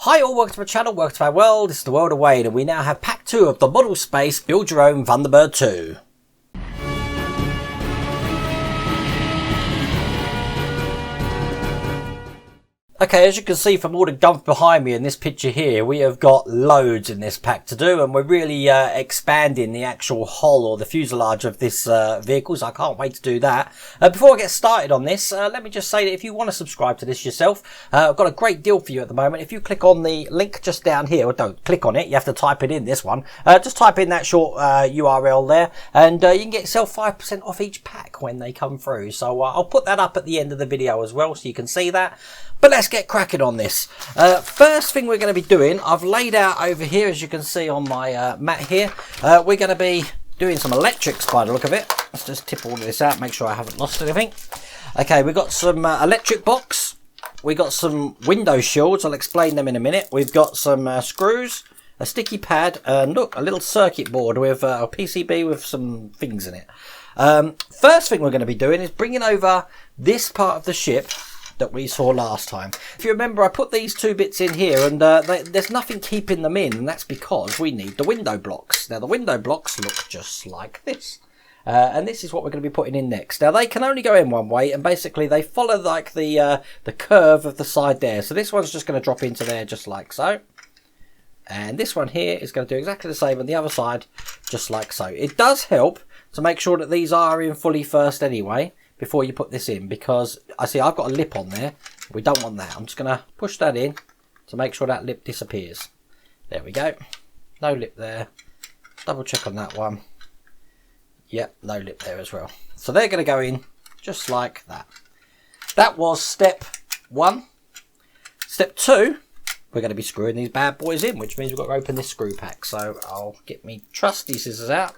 Hi all, welcome to my channel, welcome to my world. This is the world of Wayne, and we now have pack 2 of the Modelspace Build Your Own Thunderbird 2. Okay, as you can see from all the gump behind me in this picture here, we have got loads in this pack to do, and we're really expanding the actual hull or the fuselage of this vehicle, so I can't wait to do that. Before I get started on this, let me just say that if you want to subscribe to this yourself, I've got a great deal for you at the moment. If you click on the link just down here, or don't click on it, you have to type it in, this one. Just type in that short URL there, and you can get yourself 5% off each pack when they come through. So I'll put that up at the end of the video as well, so you can see that. But let's get cracking on this. First thing we're going to be doing, I've laid out over here, as you can see on my mat here, we're going to be doing some electrics by the look of it. Let's just tip all of this out, make sure I haven't lost anything. Okay, we've got some electric box. We've got some window shields, I'll explain them in a minute. We've got some screws, a sticky pad, and look, a little circuit board with a PCB with some things in it. First thing we're going to be doing is bringing over this part of the ship that we saw last time. If you remember, I put these two bits in here, and there's nothing keeping them in, and that's because we need the window blocks. Now the window blocks look just like this, and this is what we're going to be putting in next. Now they can only go in one way, and basically they follow like the curve of the side there. So this one's just going to drop into there just like so, and this one here is going to do exactly the same on the other side just like so. It does help to make sure that these are in fully first anyway before you put this in, because I see I've got a lip on there. We don't want that. I'm just going to push that in to make sure that lip disappears. There we go. No lip there. Double check on that one. Yep, no lip there as well. So they're going to go in just like that. That was step 1. Step 2, we're going to be screwing these bad boys in, which means we've got to open this screw pack. So I'll get me trusty scissors out.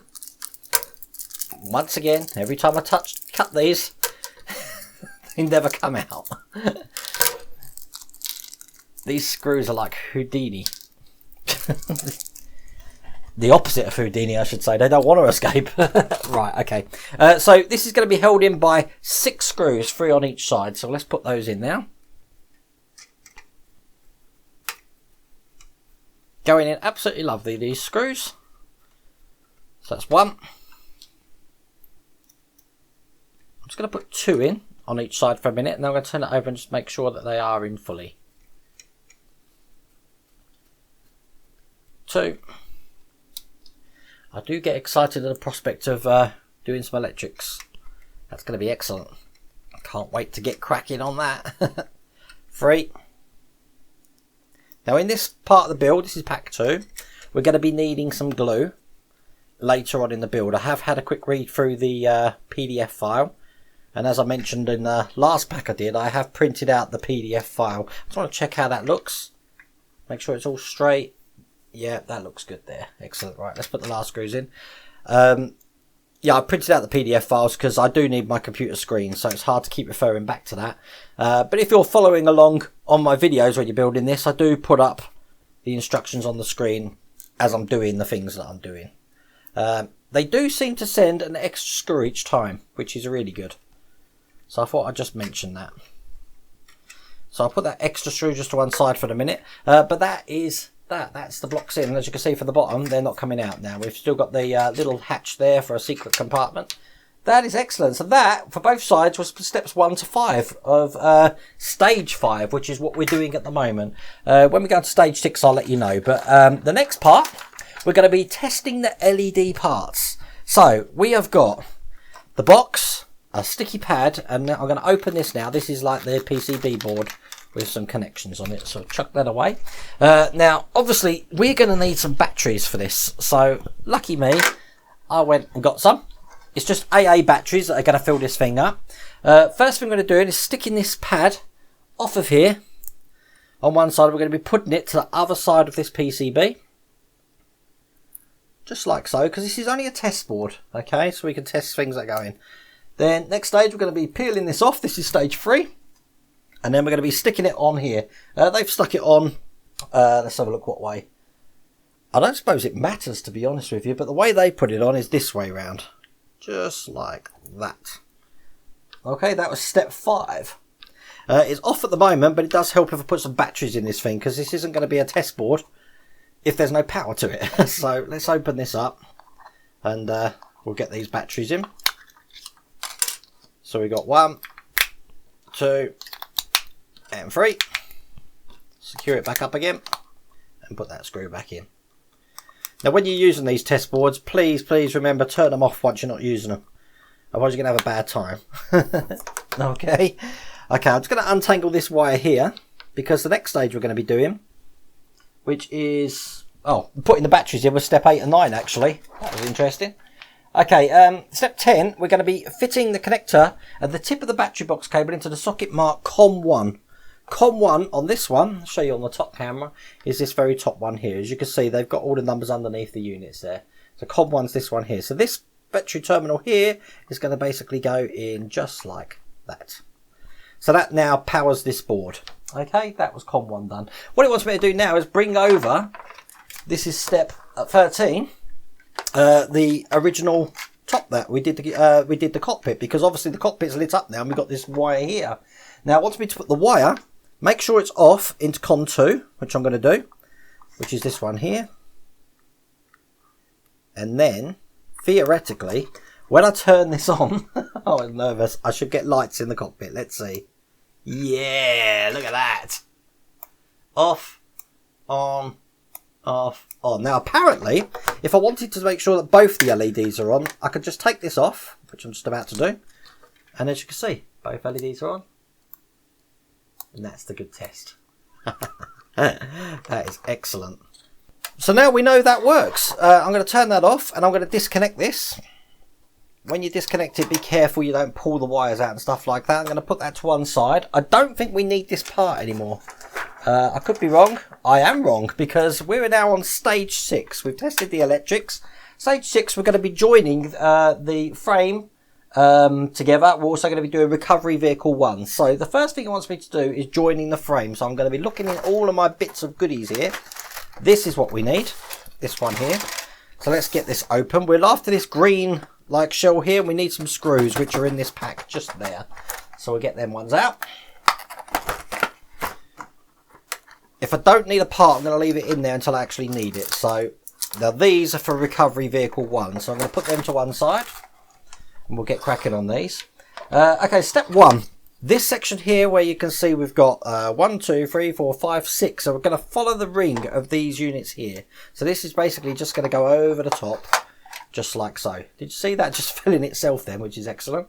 Once again, every time I cut these, they never come out. These screws are like Houdini. The opposite of Houdini, I should say. They don't want to escape. Right, okay. So this is going to be held in by 6 screws, 3 on each side. So let's put those in now. Going in absolutely lovely, these screws. So that's 1. I'm just going to put 2 in on each side for a minute, and then I'm going to turn it over and just make sure that they are in fully. 2. I do get excited at the prospect of doing some electrics. That's going to be excellent. I can't wait to get cracking on that. 3. Now in this part of the build, this is pack 2, we're going to be needing some glue later on in the build. I have had a quick read through the PDF file. And as I mentioned in the last pack I did, I have printed out the PDF file. I just want to check how that looks. Make sure it's all straight. Yeah, that looks good there. Excellent. Right, let's put the last screws in. Yeah, I printed out the PDF files because I do need my computer screen, so it's hard to keep referring back to that. But if you're following along on my videos when you're building this, I do put up the instructions on the screen as I'm doing the things that I'm doing. They do seem to send an extra screw each time, which is really good. So I thought I'd just mention that. So I'll put that extra screw just to one side for the minute. But that's the blocks in. As you can see from the bottom, they're not coming out now. We've still got the little hatch there for a secret compartment. That is excellent. So that, for both sides, was steps 1 to 5 of stage 5, which is what we're doing at the moment. When we go to stage 6, I'll let you know. But the next part, we're going to be testing the LED parts. So we have got the box, a sticky pad, and I'm going to open this now. This is like the PCB board with some connections on it, so chuck that away. Now obviously we're going to need some batteries for this, so lucky me, I went and got some. It's just AA batteries that are going to fill this thing up. First thing we're going to do is sticking this pad off of here on one side. We're going to be putting it to the other side of this PCB, just like so, because this is only a test board, okay, so we can test things that go in. Then next stage we're going to be peeling this off. This is stage 3. And then we're going to be sticking it on here. They've stuck it on, let's have a look what way. I don't suppose it matters, to be honest with you, but the way they put it on is this way round. Just like that. Okay, that was step 5. It's off at the moment, but it does help if I put some batteries in this thing, because this isn't going to be a test board if there's no power to it. So let's open this up and we'll get these batteries in. So we got 1, 2 and 3. Secure it back up again and put that screw back in. Now when you're using these test boards, please remember, turn them off once you're not using them. Otherwise you're going to have a bad time. Okay, I'm just going to untangle this wire here, because the next stage we're going to be doing, which is, putting the batteries in, was step 8 and 9 actually. That was interesting. Okay, step 10, we're going to be fitting the connector at the tip of the battery box cable into the socket marked COM1. COM1 on this one, I'll show you on the top camera, is this very top one here. As you can see, they've got all the numbers underneath the units there. So COM1's this one here. So this battery terminal here is going to basically go in just like that. So that now powers this board. Okay, that was COM1 done. What it wants me to do now is bring over, this is step 13, the original top that we did the cockpit, because obviously the cockpit's lit up now and we've got this wire here. Now it wants me to put the wire, make sure it's off, into COM2, which I'm going to do, which is this one here. And then, theoretically, when I turn this on, oh, I'm nervous, I should get lights in the cockpit. Let's see. Yeah, look at that. Off, on, off, on. Now, apparently, if I wanted to make sure that both the LEDs are on, I could just take this off, which I'm just about to do. And as you can see, both LEDs are on. And that's the good test. That is excellent. So now we know that works. I'm going to turn that off and I'm going to disconnect this. When you disconnect it, be careful you don't pull the wires out and stuff like that. I'm going to put that to one side. I don't think we need this part anymore. I could be wrong. I am wrong, because we're now on stage 6. We've tested the electrics. Stage 6, we're going to be joining the frame together. We're also going to be doing recovery vehicle 1. So the first thing it wants me to do is joining the frame. So I'm going to be looking in all of my bits of goodies here. This is what we need, this one here. So let's get this open. We're after this green like shell here, and we need some screws which are in this pack just there. So we'll get them ones out. If I don't need a part, I'm going to leave it in there until I actually need it. So now these are for recovery vehicle 1. So I'm going to put them to one side and we'll get cracking on these. Okay, step 1. This section here where you can see we've got 1, 2, 3, 4, 5, 6. So we're going to follow the ring of these units here. So this is basically just going to go over the top, just like so. Did you see that just fell in itself then, which is excellent.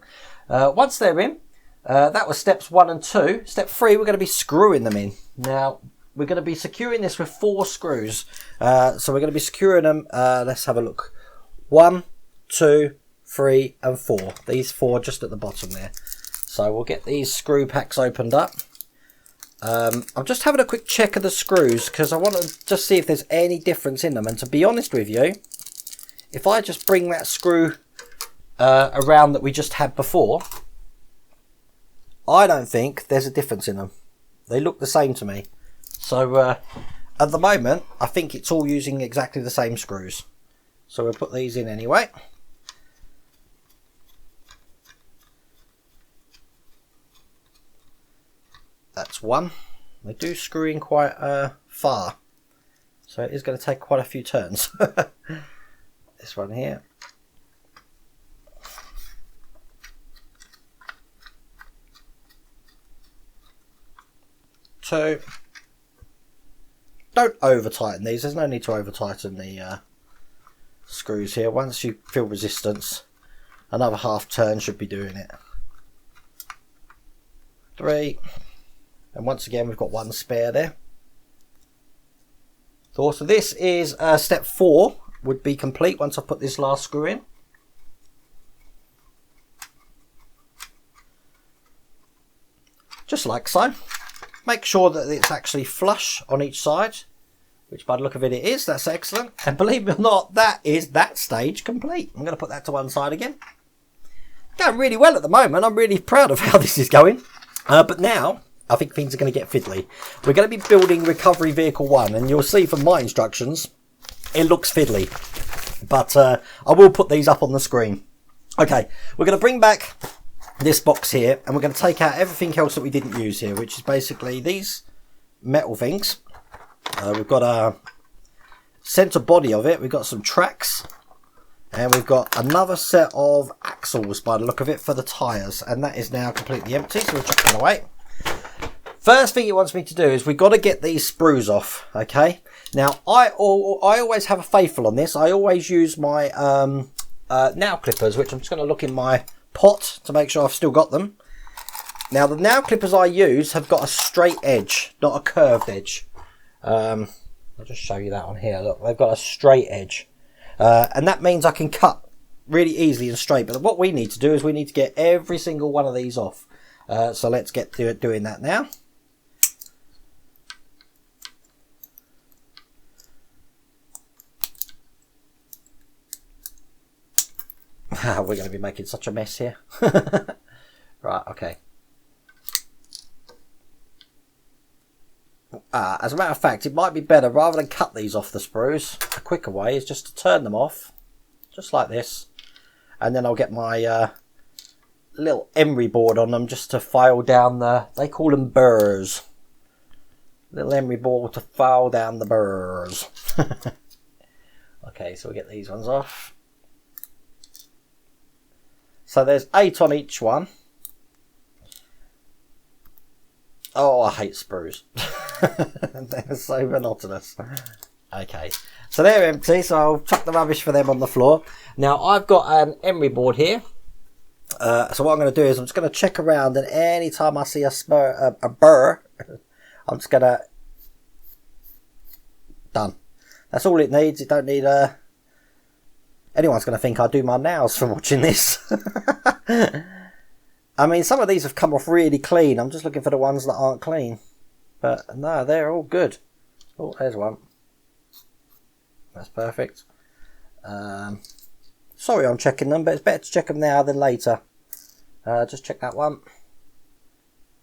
Once they're in, that was steps 1 and 2. Step 3, we're going to be screwing them in. Now, we're going to be securing this with 4 screws. So we're going to be securing them, let's have a look. 1, 2, 3 and 4. These 4 just at the bottom there. So we'll get these screw packs opened up. I'm just having a quick check of the screws because I want to just see if there's any difference in them. And to be honest with you, if I just bring that screw around that we just had before, I don't think there's a difference in them. They look the same to me. So at the moment, I think it's all using exactly the same screws. So we'll put these in anyway. That's one. They do screw in quite far, so it is going to take quite a few turns. This one here. Two. Don't over tighten these. There's no need to over tighten the screws here. Once you feel resistance, another half turn should be doing it. 3. And once again, we've got 1 spare there. So this is step 4 would be complete once I put this last screw in. Just like so. Make sure that it's actually flush on each side, which by the look of it, it is. That's excellent. And believe it or not, that is that stage complete. I'm going to put that to one side again. Going really well at the moment. I'm really proud of how this is going. But now, I think things are going to get fiddly. We're going to be building recovery vehicle 1, and you'll see from my instructions, it looks fiddly. But I will put these up on the screen. Okay, we're going to bring back this box here, and we're going to take out everything else that we didn't use here, which is basically these metal things. We've got a centre body of it, we've got some tracks, and we've got another set of axles by the look of it for the tyres, and that is now completely empty, so we'll chuck that away. First thing it wants me to do is we've got to get these sprues off, okay? Now, I always have a faithful on this. I always use my nail clippers, which I'm just going to look in my pot to make sure I've still got them. Now, the nail clippers I use have got a straight edge, not a curved edge. I'll just show you that on here. Look, they've got a straight edge. And that means I can cut really easily and straight. But what we need to do is we need to get every single one of these off. So let's get to doing that now. We're going to be making such a mess here. Right, okay. As a matter of fact, it might be better, rather than cut these off the sprues, a quicker way is just to turn them off, just like this. And then I'll get my little emery board on them just to file down they call them burrs. Little emery board to file down the burrs. Okay, so we'll get these ones off. So there's 8 on each one. Oh, I hate sprues. They're so monotonous. Okay, so they're empty, so I'll chuck the rubbish for them on the floor. Now, I've got an emery board here. So what I'm going to do is I'm just going to check around, and any time I see a burr, I'm just going to... Done. That's all it needs. It don't need a... Anyone's going to think I do my nails from watching this. I mean, some of these have come off really clean. I'm just looking for the ones that aren't clean. But no, they're all good. Oh, there's one. That's perfect. Sorry I'm checking them, but it's better to check them now than later. Just check that one.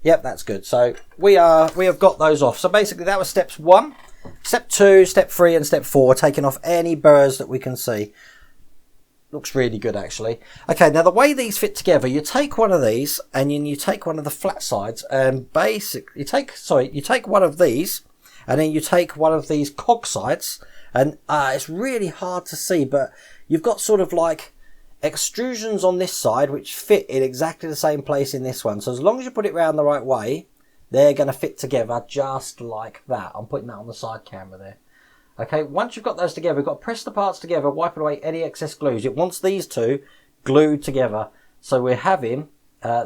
Yep, that's good. So we have got those off. So basically that was steps 1, step 2, step 3 and step 4, taking off any burrs that we can see. Looks really good, actually. Okay, now the way these fit together, you take one of these and then you take one of the flat sides, and basically you take one of these and then you take one of these cog sides, and it's really hard to see, but you've got sort of like extrusions on this side which fit in exactly the same place in this one. So as long as you put it round the right way, they're going to fit together just like that. I'm putting that on the side camera there. Okay, once you've got those together, you've got to press the parts together, wiping away any excess glues. It wants these two glued together. So we're having,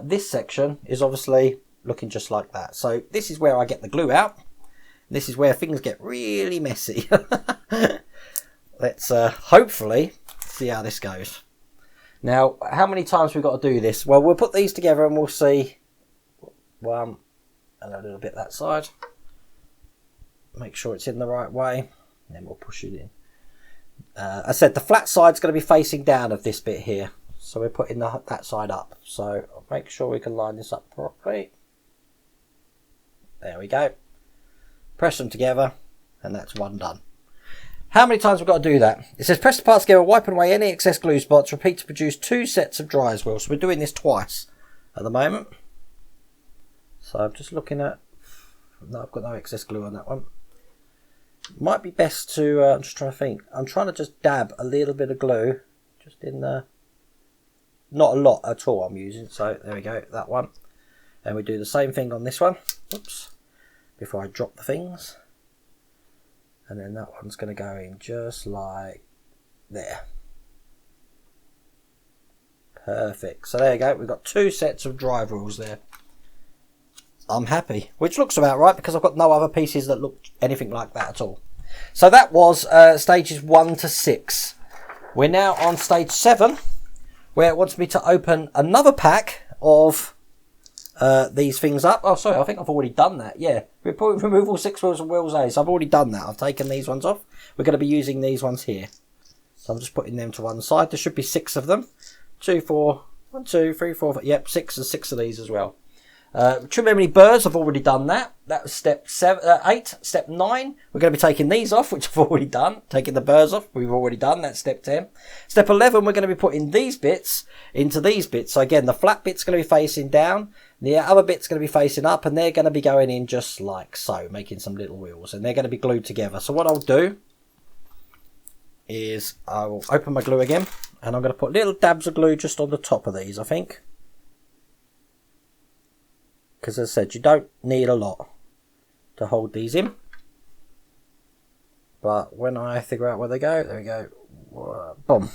this section is obviously looking just like that. So this is where I get the glue out. This is where things get really messy. Let's hopefully see how this goes. Now, how many times we've got to do this? Well, we'll put these together and we'll see one and a little bit that side. Make sure it's in the right way. And then we'll push it in. I said the flat side's going to be facing down of this bit here. So we're putting that side up. So I'll make sure we can line this up properly. There we go. Press them together. And that's one done. How many times we've got to do that? It says press the parts together, wiping away any excess glue spots. Repeat to produce 2 sets of dry as well. So we're doing this twice at the moment. So I'm just looking at... No, I've got no excess glue on that one. Might be best to, I'm just trying to think. I'm trying to just dab a little bit of glue. Just in the... Not a lot at all I'm using. So there we go, that one. And we do the same thing on this one. Oops. Before I drop the things. And then that one's going to go in just like there. Perfect. So there you go. We've got 2 sets of drive rules there. I'm happy. Which looks about right because I've got no other pieces that look anything like that at all. So that was stages 1 to 6. We're now on stage 7, where it wants me to open another pack of these things up. Oh, sorry, I think I've already done that. Yeah, remove all 6 wheels and wheels A. So I've already done that. I've taken these ones off. We're going to be using these ones here. So I'm just putting them to one side. There should be 6 of them. 2, 4, 1, 2, 3, 4, 5. Yep, 6 and 6 of these as well. Trim any birds, I've already done that. That was step 8. Step 9, we're going to be taking these off, which I've already done. Taking the birds off, we've already done. That's step 10. Step 11, we're going to be putting these bits into these bits. So again, the flat bit's going to be facing down. The other bit's going to be facing up, and they're going to be going in just like so, making some little wheels. And they're going to be glued together. So what I'll do is I will open my glue again, and I'm going to put little dabs of glue just on the top of these, I think. Because as I said, you don't need a lot to hold these in. But when I figure out where they go, there we go. Boom.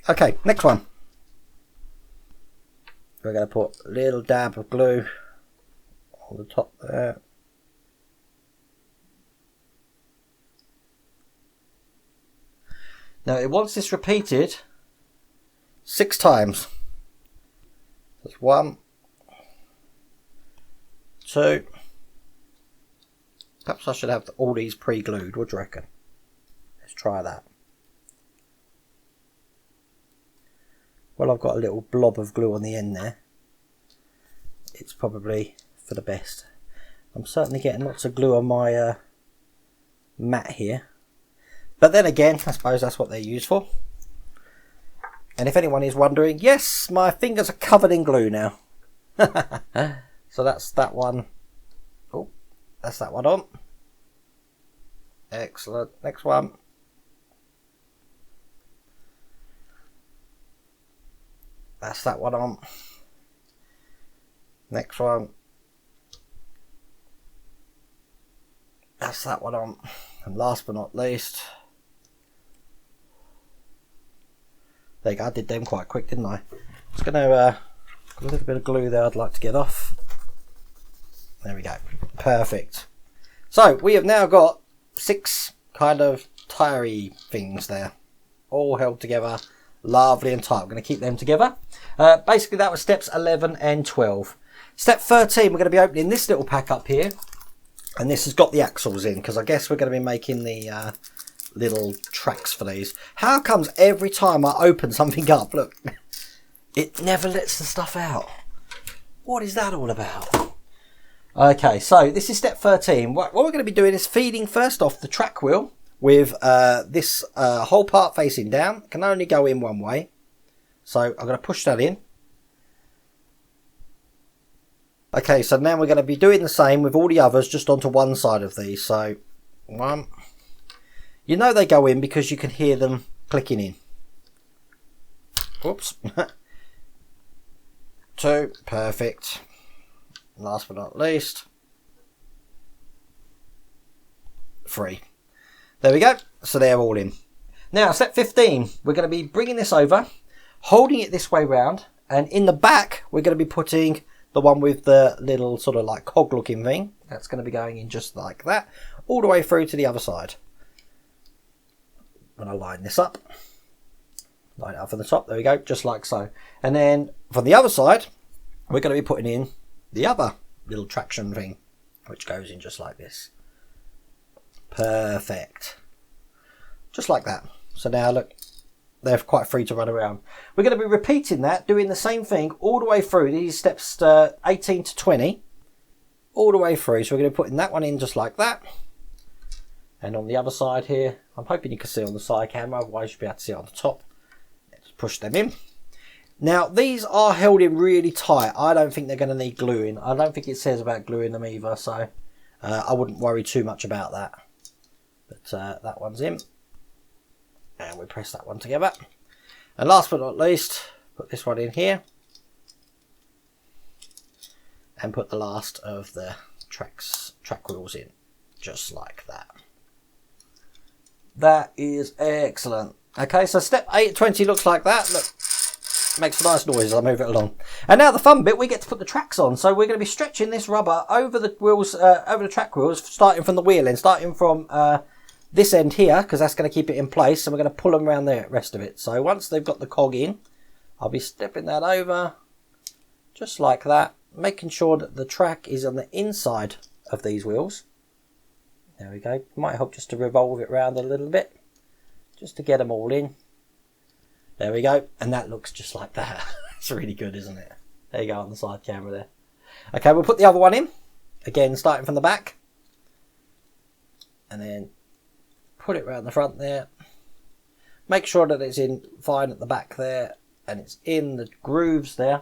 Okay, next one. We're going to put a little dab of glue on the top there. Now it wants this repeated 6 times. That's 1, 2. Perhaps I should have all these pre-glued. What do you reckon? Let's try that. Well, I've got a little blob of glue on the end there. It's probably for the best. I'm certainly getting lots of glue on my mat here. But then again, I suppose that's what they're used for. And if anyone is wondering, yes, my fingers are covered in glue now. So that's that one. Oh, that's that one on. Excellent. Next one. That's that one on. Next one. That's that one on. And last but not least. There you go, I did them quite quick, didn't I? Just going to a little bit of glue there I'd like to get off. There we go. Perfect. So we have now got 6 kind of tire-y things there. All held together. Lovely and tight. We're going to keep them together. Basically that was steps 11 and 12. Step 13, we're going to be opening this little pack up here. And this has got the axles in, because I guess we're going to be making the little tracks for these. How comes every time I open something up, look, it never lets the stuff out? What is that all about? Okay, so this is step 13. What we're going to be doing is feeding first off the track wheel with this whole part facing down. It can only go in one way. So I'm going to push that in. Okay, so now we're going to be doing the same with all the others, just onto one side of these. So, 1. You know they go in because you can hear them clicking in. Whoops. 2, perfect. Last but not least, 3. There we go. So they're all in. Now, step 15, we're going to be bringing this over, holding it this way round, and in the back, we're going to be putting the one with the little sort of like cog looking thing. That's going to be going in just like that, all the way through to the other side. When I line this up, line it up from the top, there we go, just like so. And then from the other side, we're going to be putting in the other little traction thing, which goes in just like this. Perfect. Just like that. So now look, they're quite free to run around. We're going to be repeating that, doing the same thing all the way through these steps 18 to 20, all the way through. So we're going to be putting that one in just like that. And on the other side here, I'm hoping you can see on the side camera, otherwise you'll be able to see it on the top. Let's push them in. Now these are held in really tight. I don't think they're going to need gluing. I don't think it says about gluing them either, so I wouldn't worry too much about that. But that one's in. And we press that one together. And last but not least, put this one in here. And put the last of the track wheels in. Just like that. That is excellent. Okay, so step 20 looks like that. Look, makes a nice noise as I move it along. And now the fun bit, we get to put the tracks on. So we're going to be stretching this rubber over the wheels, over the track wheels, starting from the wheel end, starting from this end here, because that's going to keep it in place, and we're going to pull them around the rest of it. So once they've got the cog in, I'll be stepping that over just like that, making sure that the track is on the inside of these wheels. There we go. Might help just to revolve it around a little bit, just to get them all in. There we go, and that looks just like that. It's really good, isn't it? There you go on the side camera there. Okay, we'll put the other one in. Again, starting from the back. And then put it around the front there. Make sure that it's in fine at the back there. And it's in the grooves there.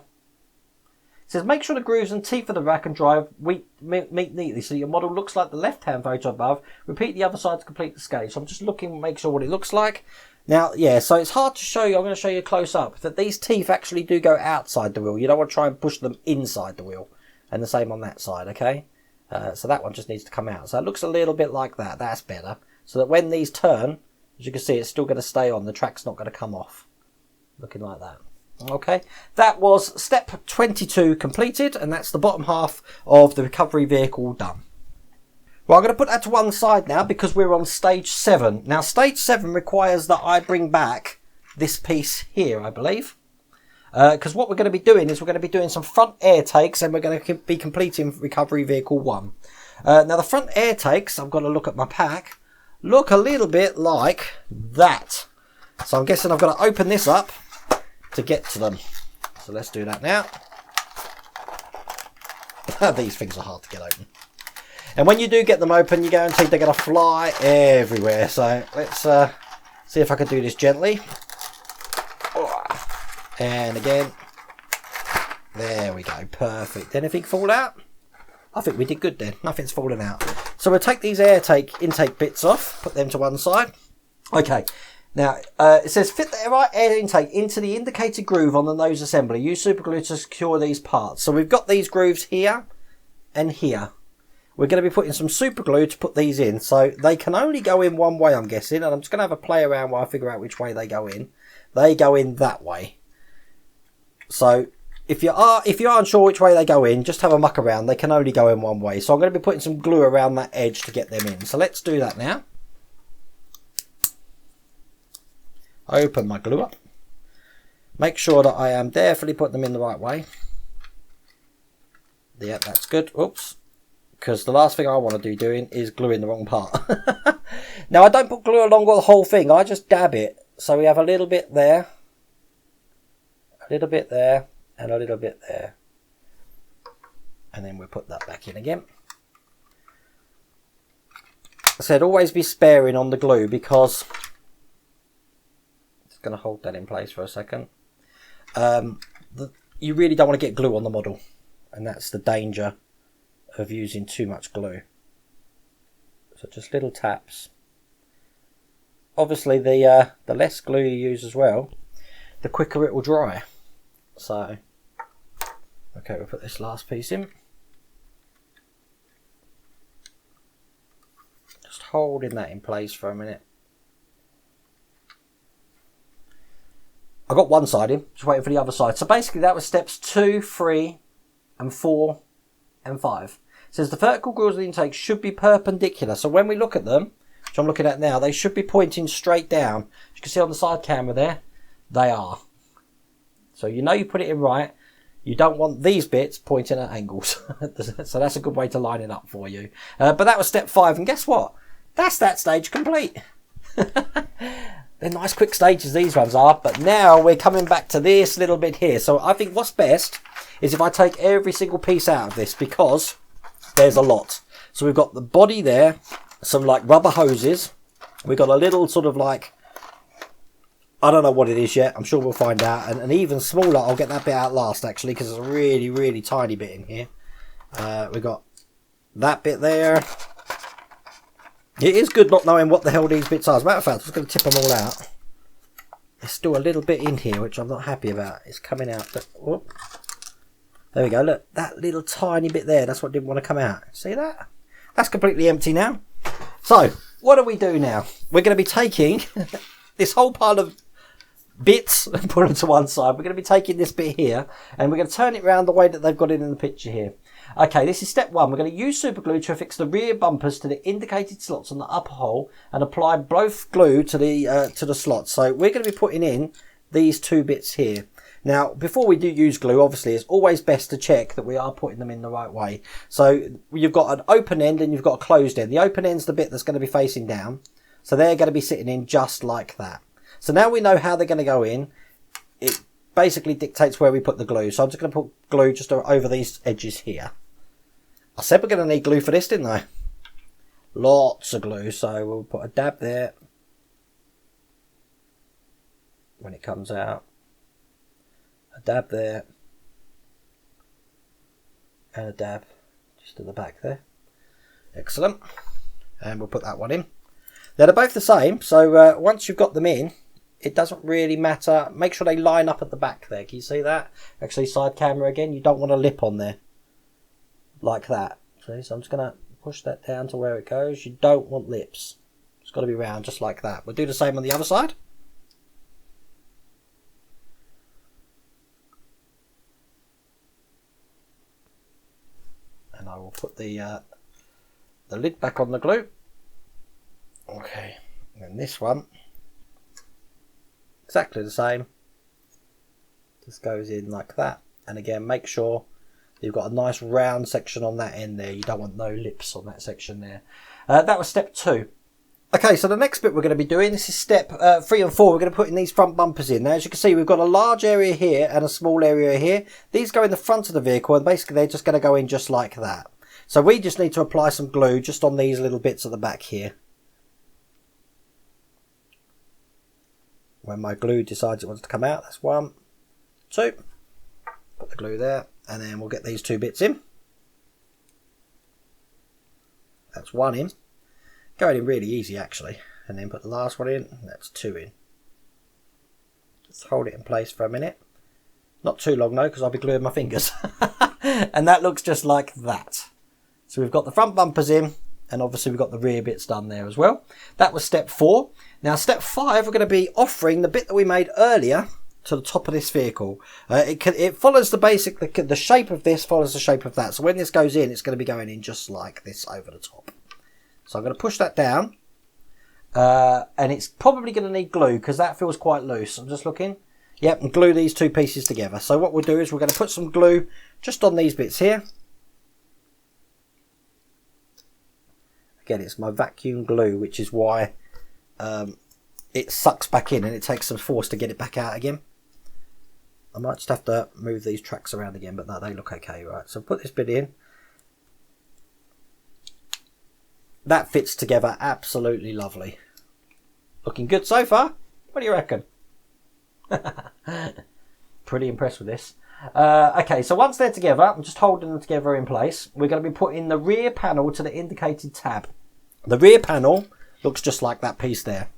It says make sure the grooves and teeth of the rack and drive meet neatly so your model looks like the left-hand photo above. Repeat the other side to complete the sketch. So I'm just looking to make sure what it looks like. Now, yeah, so it's hard to show you. I'm going to show you close up that these teeth actually do go outside the wheel. You don't want to try and push them inside the wheel. And the same on that side, okay? So that one just needs to come out. So it looks a little bit like that. That's better. So that when these turn, as you can see, it's still going to stay on. The track's not going to come off. Looking like that. Okay, that was step 22 completed, and that's the bottom half of the recovery vehicle done. Well, I'm going to put that to one side now because we're on stage 7. Now, stage 7 requires that I bring back this piece here, I believe. Because what we're going to be doing is we're going to be doing some front air takes, and we're going to be completing recovery vehicle 1. Now, the front air takes, I've got to look at my pack, look a little bit like that. So I'm guessing I've got to open this up to get to them. So let's do that now. These things are hard to get open. And when you do get them open, you're guaranteed they're going to fly everywhere. So let's see if I can do this gently. And again. There we go. Perfect. Anything fall out? I think we did good then. Nothing's fallen out. So we'll take these intake bits off. Put them to one side. Okay. Now, it says fit the right air intake into the indicated groove on the nose assembly. Use superglue to secure these parts. So we've got these grooves here and here. We're going to be putting some superglue to put these in. So they can only go in one way, I'm guessing. And I'm just going to have a play around while I figure out which way they go in. They go in that way. So if you're unsure which way they go in, just have a muck around. They can only go in one way. So I'm going to be putting some glue around that edge to get them in. So let's do that now. Open my glue up. Make sure that I am definitely putting them in the right way. Yep, that's good. Oops. Because the last thing I want to do doing is gluing the wrong part. Now, I don't put glue along the whole thing. I just dab it. So we have a little bit there. A little bit there. And a little bit there. And then we'll put that back in again. I said always be sparing on the glue because... going to hold that in place for a second. You really don't want to get glue on the model, and that's the danger of using too much glue. So just little taps. Obviously the less glue you use as well, the quicker it will dry. So okay, we'll put this last piece in. Just holding that in place for a minute. I got one side in, just waiting for the other side. So basically that was steps 2, 3, and 4, and 5. It says the vertical grooves of the intake should be perpendicular. So when we look at them, which I'm looking at now, they should be pointing straight down. As you can see on the side camera there, they are. So you know you put it in right. You don't want these bits pointing at angles. So that's a good way to line it up for you. But that was step 5. And guess what? That's that stage complete. They're nice quick stages, these ones are, but now we're coming back to this little bit here. So I think what's best is if I take every single piece out of this because there's a lot. So we've got the body there, some like rubber hoses. We've got a little sort of like, I don't know what it is yet. I'm sure we'll find out. And even smaller, I'll get that bit out last actually because it's a really, really tiny bit in here. We've got that bit there. It is good not knowing what the hell these bits are. As a matter of fact, I'm just going to tip them all out. There's still a little bit in here, which I'm not happy about. It's coming out. But, whoop. There we go. Look, that little tiny bit there. That's what didn't want to come out. See that? That's completely empty now. So, what do we do now? We're going to be taking this whole pile of bits and put them to one side. We're going to be taking this bit here, and we're going to turn it around the way that they've got it in the picture here. Okay, this is step 1. We're going to use superglue to affix the rear bumpers to the indicated slots on the upper hole and apply both glue to the slots. So we're going to be putting in these 2 bits here. Now, before we do use glue, obviously, it's always best to check that we are putting them in the right way. So you've got an open end and you've got a closed end. The open end's the bit that's going to be facing down. So they're going to be sitting in just like that. So now we know how they're going to go in. basically dictates where we put the glue. So I'm just going to put glue just over these edges here. I said we're going to need glue for this, didn't I? Lots of glue. So we'll put a dab there when it comes out. A dab there. And a dab just at the back there. Excellent. And we'll put that one in. They're both the same, so once you've got them in, it doesn't really matter. Make sure they line up at the back there. Can you see that? Actually, side camera again, you don't want a lip on there. Like that. See? So I'm just going to push that down to where it goes. You don't want lips. It's got to be round just like that. We'll do the same on the other side. And I will put the lid back on the glue. Okay, and this one, exactly the same. Just goes in like that. And again, make sure you've got a nice round section on that end there. You don't want no lips on that section there. That was step 2. Okay, so the next bit we're going to be doing, this is step 3 and 4. We're going to put in these front bumpers in. Now, as you can see, we've got a large area here and a small area here. These go in the front of the vehicle, and basically they're just going to go in just like that. So we just need to apply some glue just on these little bits at the back here. When my glue decides it wants to come out, that's 1, 2. Put the glue there, and then we'll get these 2 bits in. That's 1 in. Going in really easy actually. And then put the last one in, that's 2 in. Just hold it in place for a minute. Not too long though, because I'll be gluing my fingers. And that looks just like that. So we've got the front bumpers in, and obviously we've got the rear bits done there as well. That was step 4. Now step 5, we're going to be offering the bit that we made earlier to the top of this vehicle. It follows the shape of this follows the shape of that. So when this goes in, it's going to be going in just like this over the top. So I'm going to push that down. And it's probably going to need glue because that feels quite loose. I'm just looking. Yep, and glue these 2 pieces together. So what we'll do is we're going to put some glue just on these bits here. Again, it's my vacuum glue, which is why it sucks back in and it takes some force to get it back out again. I might just have to move these tracks around again, but no, they look okay, right? So put this bit in. That fits together absolutely lovely. Looking good so far. What do you reckon? Pretty impressed with this. Okay, so once they're together, I'm just holding them together in place. We're going to be putting the rear panel to the indicated tab. The rear panel looks just like that piece there.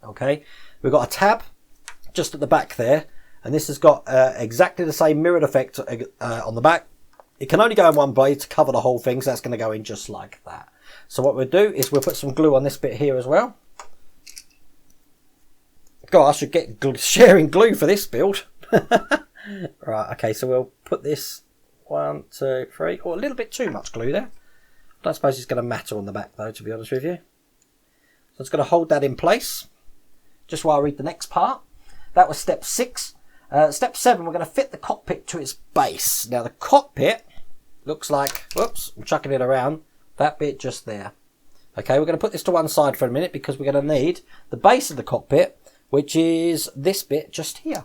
Okay, we've got a tab just at the back there, and this has got exactly the same mirrored effect on the back. It can only go in one way to cover the whole thing, so that's going to go in just like that. So what we'll do is we'll put some glue on this bit here as well. God, I should get sharing glue for this build. Right, okay, so we'll put this 1, 2, 3, or a little bit too much glue there. I don't suppose it's going to matter on the back though, to be honest with you. So it's going to hold that in place just while I read the next part. That was step 6. Step 7, we're going to fit the cockpit to its base. Now the cockpit looks like, whoops, I'm chucking it around, that bit just there. Okay, we're going to put this to one side for a minute because we're going to need the base of the cockpit, which is this bit just here.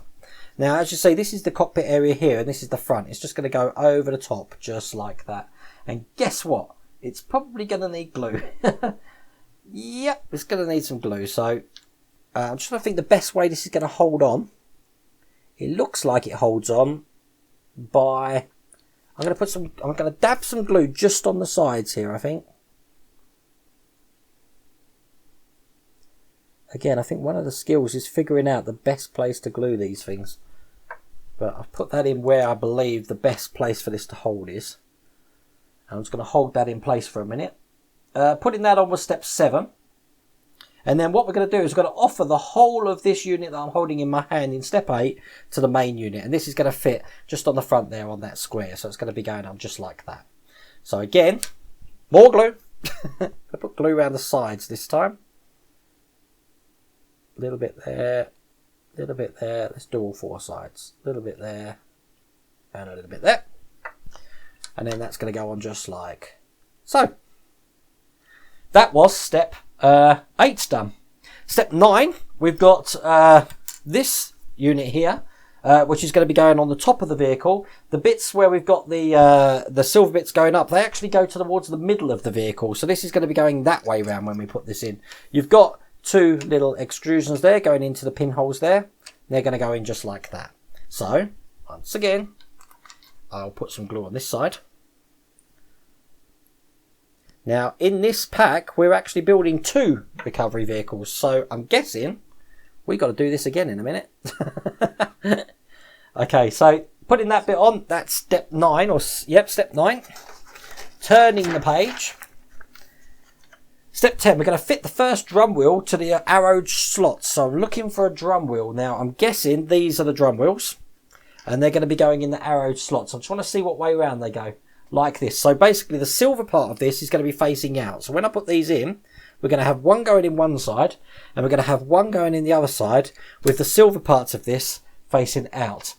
Now, as you see, this is the cockpit area here, and this is the front. It's just going to go over the top, just like that. And guess what? It's probably going to need glue. Yep, it's going to need some glue. So, I'm just going to think the best way this is going to hold on. It looks like it holds on by... I'm going to dab some glue just on the sides here, I think. Again, I think one of the skills is figuring out the best place to glue these things. But I've put that in where I believe the best place for this to hold is. And I'm just going to hold that in place for a minute. Putting that on was step 7. And then what we're going to do is we're going to offer the whole of this unit that I'm holding in my hand in step 8 to the main unit. And this is going to fit just on the front there on that square. So it's going to be going on just like that. So again, more glue. I put glue around the sides this time. A little bit there, a little bit there. Let's do all 4 sides. A little bit there, and a little bit there. And then that's going to go on just like so. That was step 8 done. Step 9, we've got this unit here. which is going to be going on the top of the vehicle. The bits where we've got the silver bits going up, they actually go towards the middle of the vehicle. So this is going to be going that way round when we put this in. You've got two little extrusions there going into the pinholes there. They're going to go in just like that. So, once again, I'll put some glue on this side. Now, in this pack, we're actually building 2 recovery vehicles. So, I'm guessing we've got to do this again in a minute. Okay, so putting that bit on, that's step 9, or yep, step 9. Turning the page. Step 10, we're going to fit the first drum wheel to the arrowed slots. So I'm looking for a drum wheel. Now, I'm guessing these are the drum wheels, and they're going to be going in the arrowed slots. I just want to see what way around they go, like this. So basically, the silver part of this is going to be facing out. So when I put these in, we're going to have one going in one side, and we're going to have one going in the other side, with the silver parts of this facing out.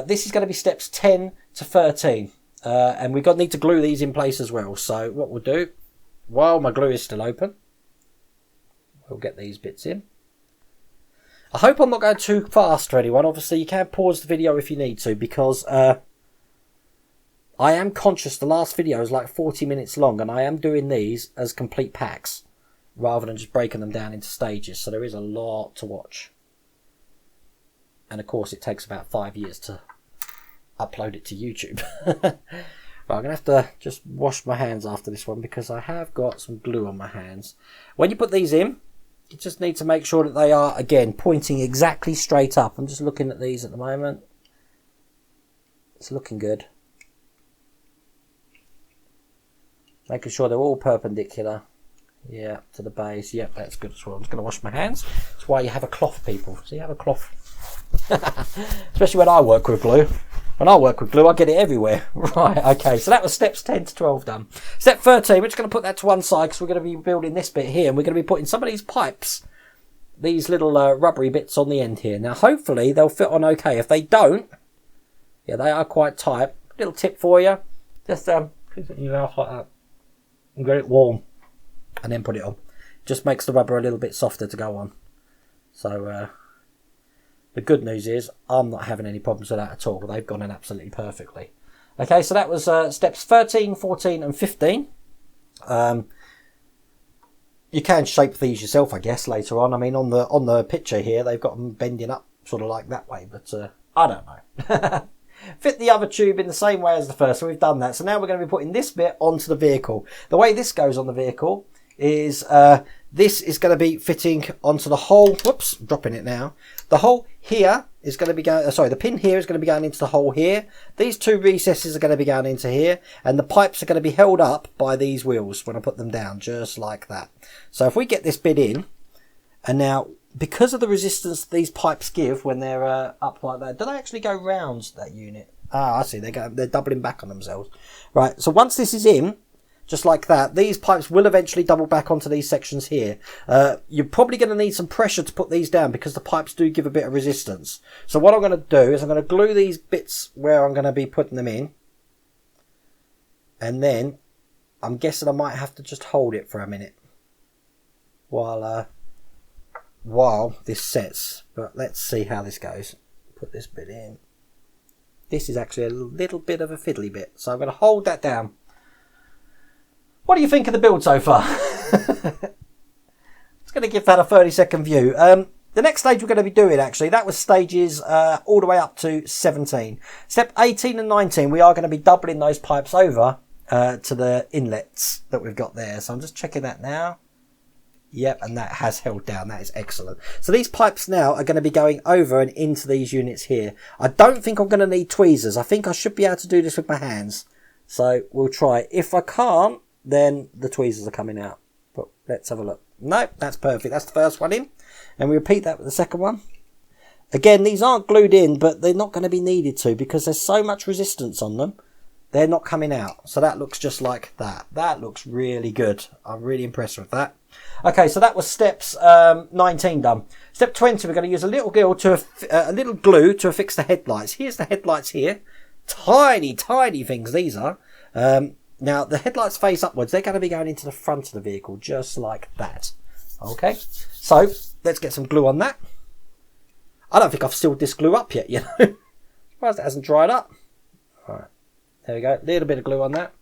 This is going to be steps 10 to 13, and we're going to need to glue these in place as well. So what we'll do, while my glue is still open, we'll get these bits in. I hope I'm not going too fast for anyone. Obviously, you can pause the video if you need to, because I am conscious the last video is like 40 minutes long, and I am doing these as complete packs rather than just breaking them down into stages. So there is a lot to watch. And of course, it takes about 5 years to upload it to YouTube. Right, I'm going to have to just wash my hands after this one, because I have got some glue on my hands. When you put these in, you just need to make sure that they are, again, pointing exactly straight up. I'm just looking at these at the moment. It's looking good. Making sure they're all perpendicular. Yeah, to the base. Yep, that's good as well. I'm just going to wash my hands. That's why you have a cloth, people. So you have a cloth. Especially when I work with glue. When I work with glue, I get it everywhere. Right, okay. So that was steps 10 to 12 done. Step 13, we're just going to put that to one side, because we're going to be building this bit here. And we're going to be putting some of these pipes, these little rubbery bits on the end here. Now, hopefully, they'll fit on okay. If they don't, yeah, they are quite tight. Little tip for you. Just put it in your mouth like that. And get it warm. And then put it on. Just makes the rubber a little bit softer to go on. So, the good news is I'm not having any problems with that at all. They've gone in absolutely perfectly. Okay, so that was steps 13, 14 and 15. You can shape these yourself, I guess, later on. I mean, on the picture here, they've got them bending up sort of like that way. But I don't know. Fit the other tube in the same way as the first. So we've done that. So now we're going to be putting this bit onto the vehicle. The way this goes on the vehicle is this is going to be fitting onto the hole. Whoops, dropping it now. The hole here is going to be going, sorry, the pin here is going to be going into the hole here. These two recesses are going to be going into here, and the pipes are going to be held up by these wheels when I put them down, just like that. So if we get this bit in, and now because of the resistance these pipes give when they're up like that, do they actually go round that unit? Ah, I see, they're doubling back on themselves. Right, so once this is in, just like that, these pipes will eventually double back onto these sections here. You're probably going to need some pressure to put these down, because the pipes do give a bit of resistance. So what I'm going to do is I'm going to glue these bits where I'm going to be putting them in. And then I'm guessing I might have to just hold it for a minute while this sets. But let's see how this goes. Put this bit in. This is actually a little bit of a fiddly bit. So I'm going to hold that down. What do you think of the build so far? It's going to give that a 30-second view. The next stage we're going to be doing, actually, that was stages all the way up to 17. Step 18 and 19, we are going to be doubling those pipes over to the inlets that we've got there. So I'm just checking that now. Yep, and that has held down. That is excellent. So these pipes now are going to be going over and into these units here. I don't think I'm going to need tweezers. I think I should be able to do this with my hands. So we'll try. If I can't, then the tweezers are coming out. But let's have a look. No, that's perfect. That's the first one in. And we repeat that with the second one. Again, these aren't glued in, but they're not going to be needed to, because there's so much resistance on them. They're not coming out. So that looks just like that. That looks really good. I'm really impressed with that. Okay, so that was steps 19 done. Step 20, we're going to use a little glue to affix the headlights. Here's the headlights here. Tiny, tiny things these are. Now, the headlights face upwards. They're going to be going into the front of the vehicle, just like that. Okay, so let's get some glue on that. I don't think I've sealed this glue up yet, you know. Surprised it hasn't dried up. Alright, there we go. A little bit of glue on that.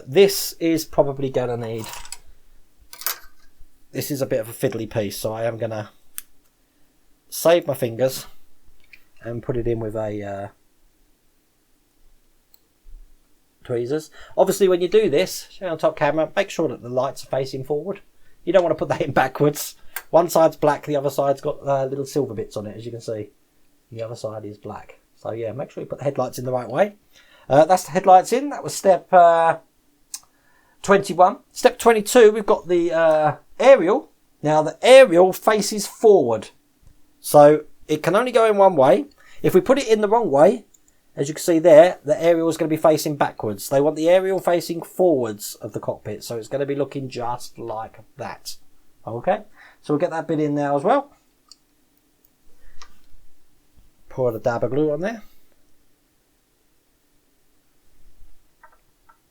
This is probably going to need... This is a bit of a fiddly piece, so I am going to save my fingers and put it in with a tweezers. Obviously, when you do this, show on top camera, make sure that the lights are facing forward. You don't want to put that in backwards. One side's black, the other side's got little silver bits on it, as you can see. The other side is black. So yeah, make sure you put the headlights in the right way. That's the headlights in. That was step 21. Step 22, we've got the aerial. Now the aerial faces forward. So it can only go in one way. If we put it in the wrong way, as you can see there, the aerial is going to be facing backwards. They want the aerial facing forwards of the cockpit. So it's going to be looking just like that. Okay, so we'll get that bit in there as well. Pour a dab of glue on there.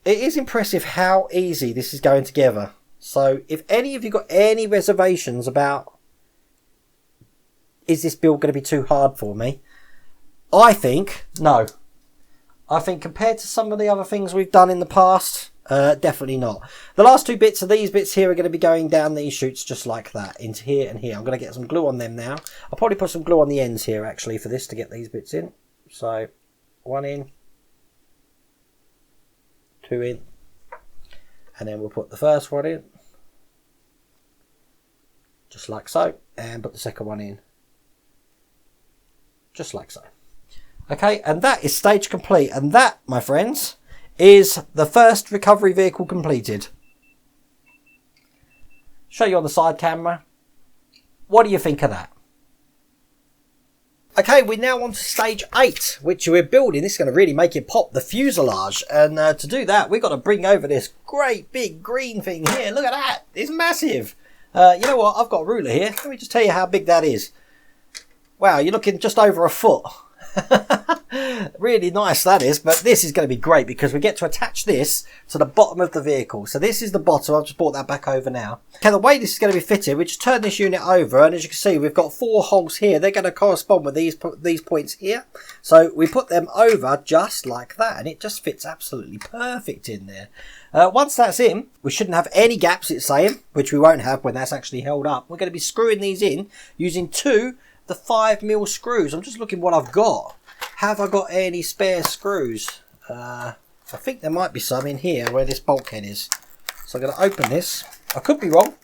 It is impressive how easy this is going together. So if any of you got any reservations about, is this build going to be too hard for me? I think no. I think compared to some of the other things we've done in the past, definitely not. The last two bits of these bits here are going to be going down these chutes just like that, into here and here. I'm going to get some glue on them now. I'll probably put some glue on the ends here actually for this to get these bits in. So one in, two in, and then we'll put the first one in, just like so, and put the second one in, just like so. Okay, and that is stage complete, and that, my friends, is the first recovery vehicle completed. Show you on the side camera. What do you think of that? Okay, we're now on to stage 8, which we're building. This is going to really make it pop, the fuselage. And to do that, we've got to bring over this great big green thing here. Look at that. It's massive. You know what? I've got a ruler here. Let me just tell you how big that is. Wow, you're looking just over a foot. Really nice that is, but this is going to be great because we get to attach this to the bottom of the vehicle. So this is the bottom. I've just brought that back over now. Okay, the way this is going to be fitted, we just turn this unit over, and as you can see, we've got 4 holes here. They're going to correspond with these points here. So we put them over just like that, and it just fits absolutely perfect in there. Once that's in, we shouldn't have any gaps, it's saying, which we won't have when that's actually held up. We're going to be screwing these in using 2 the 5mm screws. I'm just looking what I've got. Have I got any spare screws? I think there might be some in here where this bulkhead is. So I'm going to open this. I could be wrong.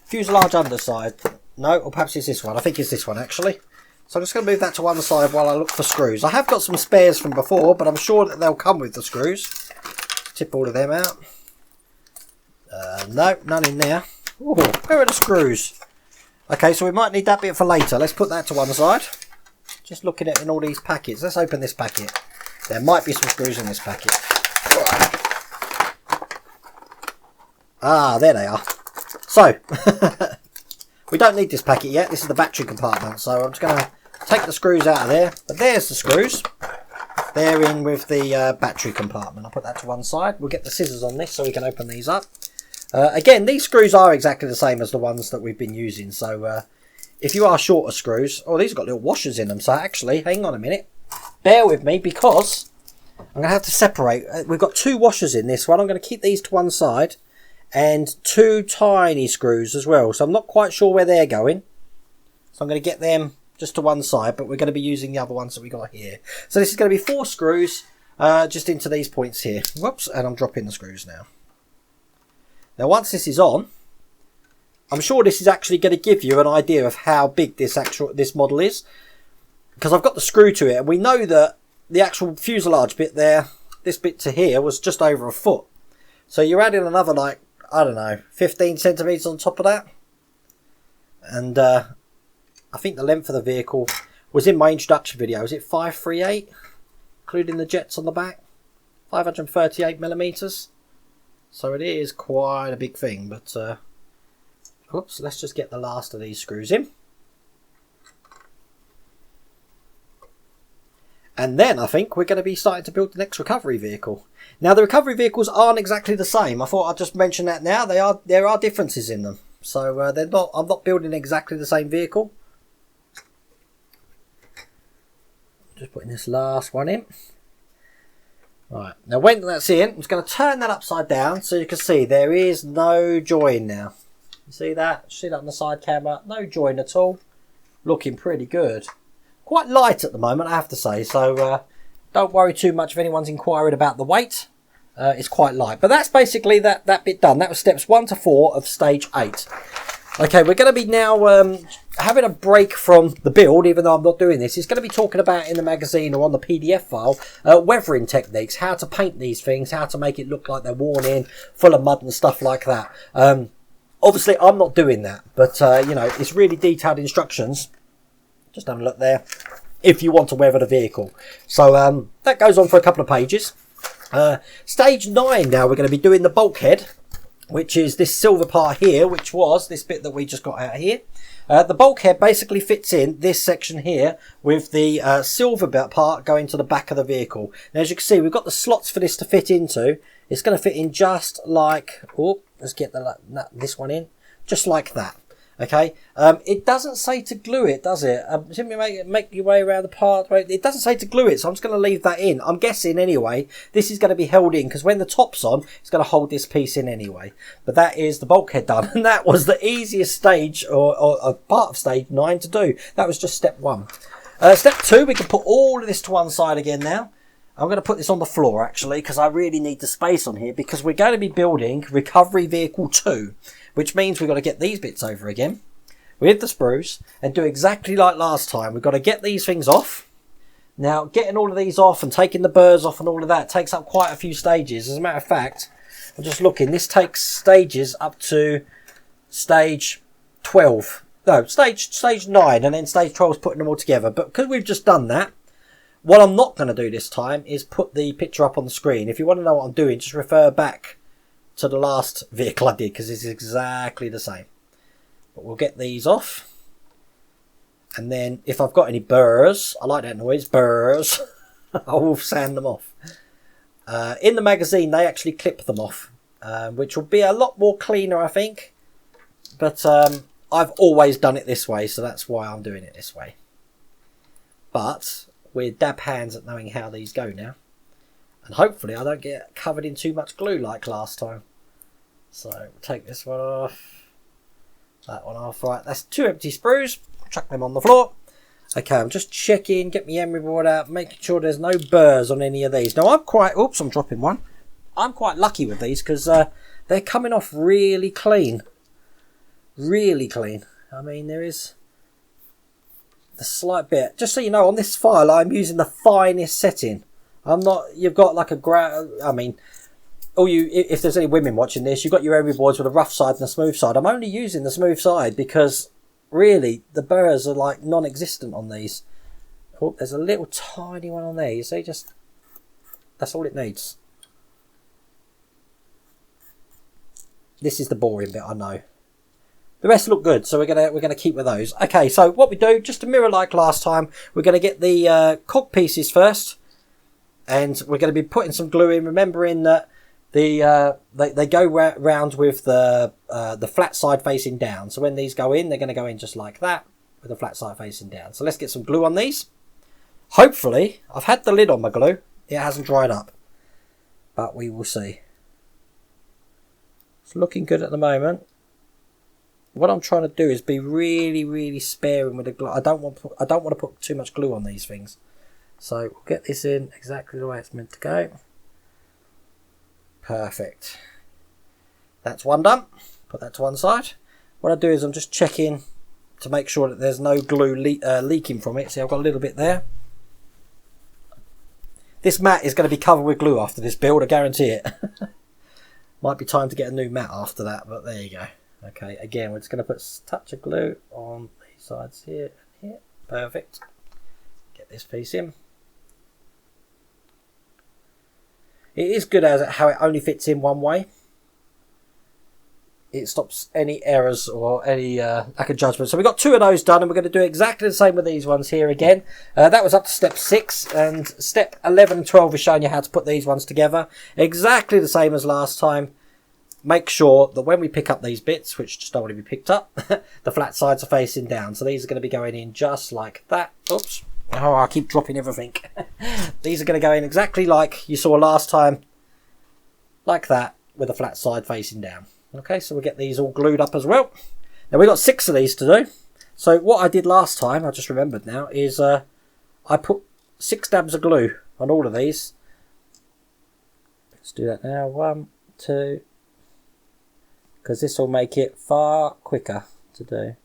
Fuselage underside. No, or perhaps it's this one. I think it's this one actually. So I'm just going to move that to one side while I look for screws. I have got some spares from before, but I'm sure that they'll come with the screws. Tip all of them out. No, none in there. Ooh, where are the screws? Okay, so we might need that bit for later. Let's put that to one side. Just looking at in all these packets. Let's open this packet. There might be some screws in this packet. Ah, there they are. So, we don't need this packet yet. This is the battery compartment. So I'm just going to take the screws out of there. But there's the screws. They're in with the battery compartment. I'll put that to one side. We'll get the scissors on this so we can open these up. Again, these screws are exactly the same as the ones that we've been using. So, if you are short of screws... Oh, these have got little washers in them. So actually, hang on a minute. Bear with me because I'm going to have to separate. We've got 2 washers in this one. I'm going to keep these to one side. And 2 tiny screws as well. So I'm not quite sure where they're going. So I'm going to get them just to one side. But we're going to be using the other ones that we got here. So this is going to be 4 screws just into these points here. Whoops. And I'm dropping the screws now. Now once this is on, I'm sure this is actually going to give you an idea of how big this model is, because I've got the screw to it, and we know that the actual fuselage bit there, this bit to here, was just over a foot. So you're adding another, like, I don't know, 15 centimetres on top of that. And I think the length of the vehicle was in my introduction video. Is it 538, including the jets on the back? 538mm. So it is quite a big thing, but oops, let's just get the last of these screws in. And then I think we're going to be starting to build the next recovery vehicle. Now the recovery vehicles aren't exactly the same. I thought I'd just mention that now. There are differences in them. So they're not. I'm not building exactly the same vehicle. just putting this last one in. Right, now when that's in, I'm just going to turn that upside down so you can see there is no join now. You see that? See that on the side camera? No join at all. Looking pretty good. Quite light at the moment, I have to say, so don't worry too much if anyone's inquiring about the weight. It's quite light. But that's basically that bit done. That was steps 1 to 4 of stage 8. Okay, we're going to be now having a break from the build, even though I'm not doing this. It's going to be talking about in the magazine or on the PDF file, weathering techniques, how to paint these things, how to make it look like they're worn in, full of mud and stuff like that. Obviously, I'm not doing that, but, you know, it's really detailed instructions. Just have a look there, if you want to weather the vehicle. So that goes on for a couple of pages. Stage 9 now, we're going to be doing the bulkhead, which is this silver part here, which was this bit that we just got out here. The bulkhead basically fits in this section here with the silver bit part going to the back of the vehicle. Now, as you can see, we've got the slots for this to fit into. It's going to fit in just like, oh, let's get this one in, just like that. Okay, it doesn't say to glue it, does it? Simply make your way around the part. Right? It doesn't say to glue it, so I'm just going to leave that in. I'm guessing anyway, this is going to be held in because when the top's on, it's going to hold this piece in anyway. But that is the bulkhead done, and that was the easiest stage or a part of stage 9 to do. That was just step 1. Step 2, we can put all of this to one side again now. I'm going to put this on the floor actually because I really need the space on here because we're going to be building Recovery Vehicle 2. Which means we've got to get these bits over again with the sprues and do exactly like last time. We've got to get these things off. Now, getting all of these off and taking the burrs off and all of that takes up quite a few stages. As a matter of fact, I'm just looking. This takes stages up to stage 12. No, stage 9 and then stage 12 is putting them all together. But because we've just done that, what I'm not going to do this time is put the picture up on the screen. If you want to know what I'm doing, just refer back to the last vehicle I did because it's exactly the same. But we'll get these off, and then if I've got any burrs, I like that noise, burrs, I will sand them off. In the magazine they actually clip them off, which will be a lot more cleaner I think, but I've always done it this way, so that's why I'm doing it this way. But we're dab hands at knowing how these go now. And hopefully I don't get covered in too much glue like last time. So we'll take this one off. That one off. Right, that's 2 empty sprues. Chuck them on the floor. Okay, I'm just checking, get my emery board out, making sure there's no burrs on any of these. Now I'm quite, oops, I'm dropping one. I'm quite lucky with these because they're coming off really clean. Really clean. I mean, there is a slight bit. Just so you know, on this file I'm using the finest setting. I'm not, you've got like I mean, if there's any women watching this, you've got your emery boards with a rough side and a smooth side. I'm only using the smooth side because really the burrs are like non-existent on these. Oh, there's a little tiny one on there. You see, just, that's all it needs. This is the boring bit, I know. The rest look good, so we're gonna keep with those. Okay, so what we do, just to mirror like last time, we're gonna get the cog pieces first. And we're going to be putting some glue in, remembering that they go round with the flat side facing down. So when these go in, they're going to go in just like that with the flat side facing down. So let's get some glue on these. Hopefully, I've had the lid on my glue. It hasn't dried up. But we will see. It's looking good at the moment. What I'm trying to do is be really, really sparing with the glue. I don't want to put too much glue on these things. So we'll get this in exactly the way it's meant to go. Perfect. That's one done. Put that to one side. What I do is I'm just checking to make sure that there's no glue leaking from it. See, I've got a little bit there. This mat is going to be covered with glue after this build, I guarantee it. Might be time to get a new mat after that, but there you go. Okay, again, we're just going to put a touch of glue on these sides here and here. Perfect. Get this piece in. It is good as how it only fits in one way. It stops any errors or any lack of judgment. So we've got 2 of those done, and we're going to do exactly the same with these ones here again. That was up to step 6, and step 11 and 12 is showing you how to put these ones together. Exactly the same as last time. Make sure that when we pick up these bits, which just don't want to be picked up, the flat sides are facing down. So these are going to be going in just like that. Oops. Oh, I keep dropping everything. These are going to go in exactly like you saw last time. Like that, with a flat side facing down. Okay, so we'll get these all glued up as well. Now we've got 6 of these to do. So what I did last time, I just remembered now, is I put 6 dabs of glue on all of these. Let's do that now. 1, 2. Because this will make it far quicker to do.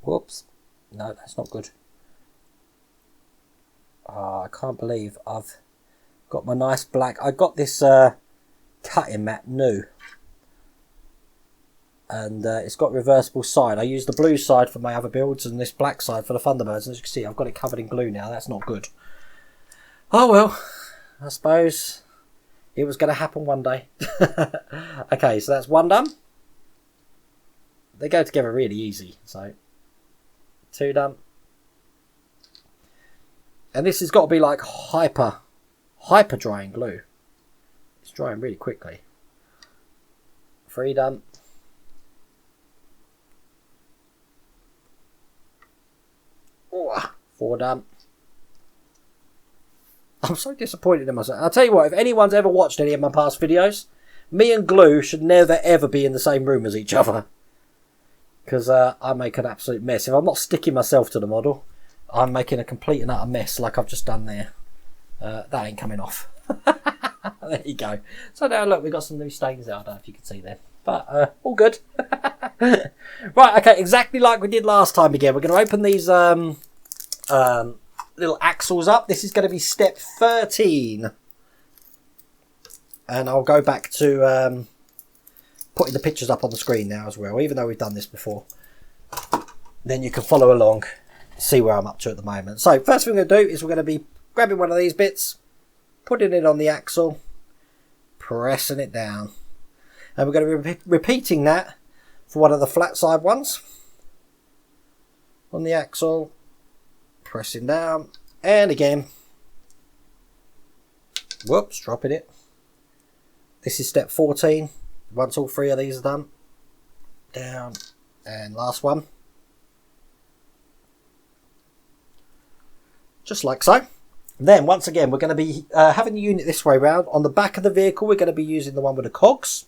Whoops. No, that's not good. Oh, I can't believe I've got my nice black. I got this cutting mat new. And it's got reversible side. I use the blue side for my other builds and this black side for the Thunderbirds. And as you can see, I've got it covered in glue now. That's not good. Oh well, I suppose it was going to happen one day. Okay, so that's 1 done. They go together really easy. So 2 done. And this has got to be like hyper drying glue. It's drying really quickly. 3 done. 4 done. I'm so disappointed in myself. I'll tell you what, if anyone's ever watched any of my past videos, me and glue should never ever be in the same room as each other. Because I make an absolute mess. If I'm not sticking myself to the model, I'm making a complete and utter mess like I've just done there. That ain't coming off. There you go. So now look, we've got some new stains there. I don't know if you can see them. But all good. Right, okay, exactly like we did last time again. We're going to open these little axles up. This is going to be step 13. And I'll go back to putting the pictures up on the screen now as well, even though we've done this before. Then you can follow along, see where I'm up to at the moment. So first thing we're going to do is we're going to be grabbing one of these bits, putting it on the axle, pressing it down. And we're going to be repeating that for one of the flat side ones. On the axle, pressing down, and again. Whoops, dropping it. This is step 14. Once all 3 of these are done. Down, and last one. Just like so. Then, once again, we're going to be having the unit this way round. On the back of the vehicle, we're going to be using the one with the cogs.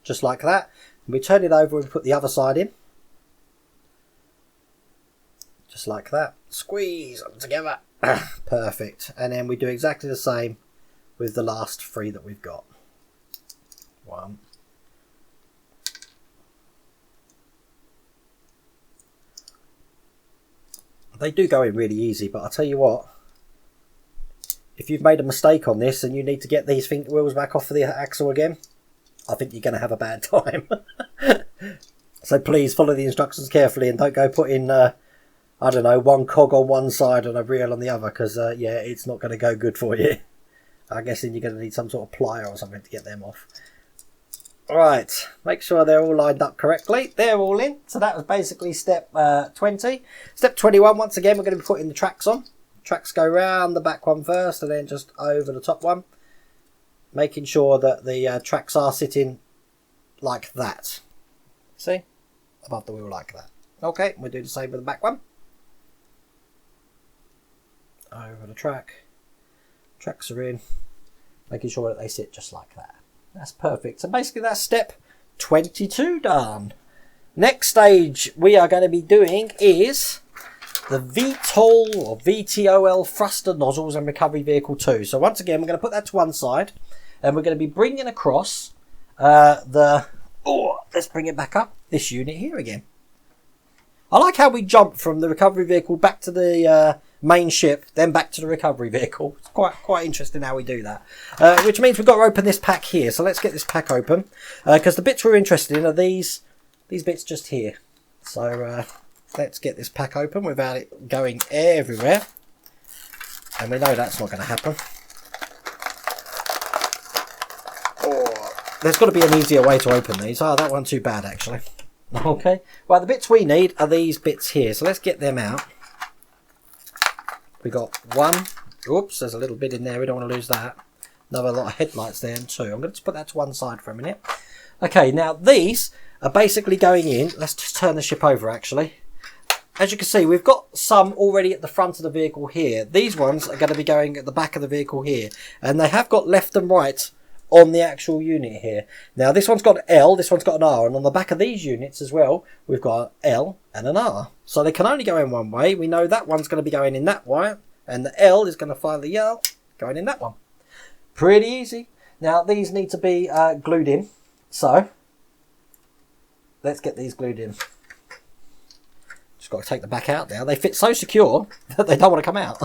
Just like that. And we turn it over and put the other side in. Just like that. Squeeze them together. Perfect. And then we do exactly the same with the last 3 that we've got. 1. They do go in really easy, but I'll tell you what. If you've made a mistake on this and you need to get these wheels back off of the axle again, I think you're going to have a bad time. So please follow the instructions carefully and don't go putting, I don't know, 1 cog on one side and a reel on the other, because, yeah, it's not going to go good for you. I'm guessing you're going to need some sort of plier or something to get them off. Right, make sure they're all lined up correctly. They're all in. So that was basically step 20. Step 21, once again, we're going to be putting the tracks on. Tracks go round the back one first and then just over the top one. Making sure that the tracks are sitting like that. See? Above the wheel like that. Okay, we'll do the same with the back one. Over the track. Tracks are in. Making sure that they sit just like that. That's perfect. So basically that's step 22 done. Next stage we are going to be doing is the VTOL or VTOL thruster nozzles and recovery vehicle 2. So once again we're going to put that to one side and we're going to be bringing across let's bring it back up, this unit here again. I like how we jump from the recovery vehicle back to the main ship, then back to the recovery vehicle. It's quite interesting how we do that. Which means we've got to open this pack here. So let's get this pack open. Because the bits we're interested in are these bits just here. So let's get this pack open without it going everywhere. And we know that's not going to happen. There's got to be an easier way to open these. Oh, that wasn't too bad actually. Okay, well the bits we need are these bits here, so let's get them out. We got 1, oops, there's a little bit in there, we don't want to lose that. Another lot of headlights there too. I'm going to put that to one side for a minute. Okay, now these are basically going in, let's just turn the ship over actually. as you can see, we've got some already at the front of the vehicle here. These ones are going to be going at the back of the vehicle here. And they have got left and right on the actual unit here. Now, this one's got an L, this one's got an R. And on the back of these units as well, we've got an L and an R. So they can only go in one way. We know that one's going to be going in that way. And the L is going to find the L going in that one. Pretty easy. Now, these need to be glued in. So, let's get these glued in. Just got to take the back out now. They fit so secure that they don't want to come out.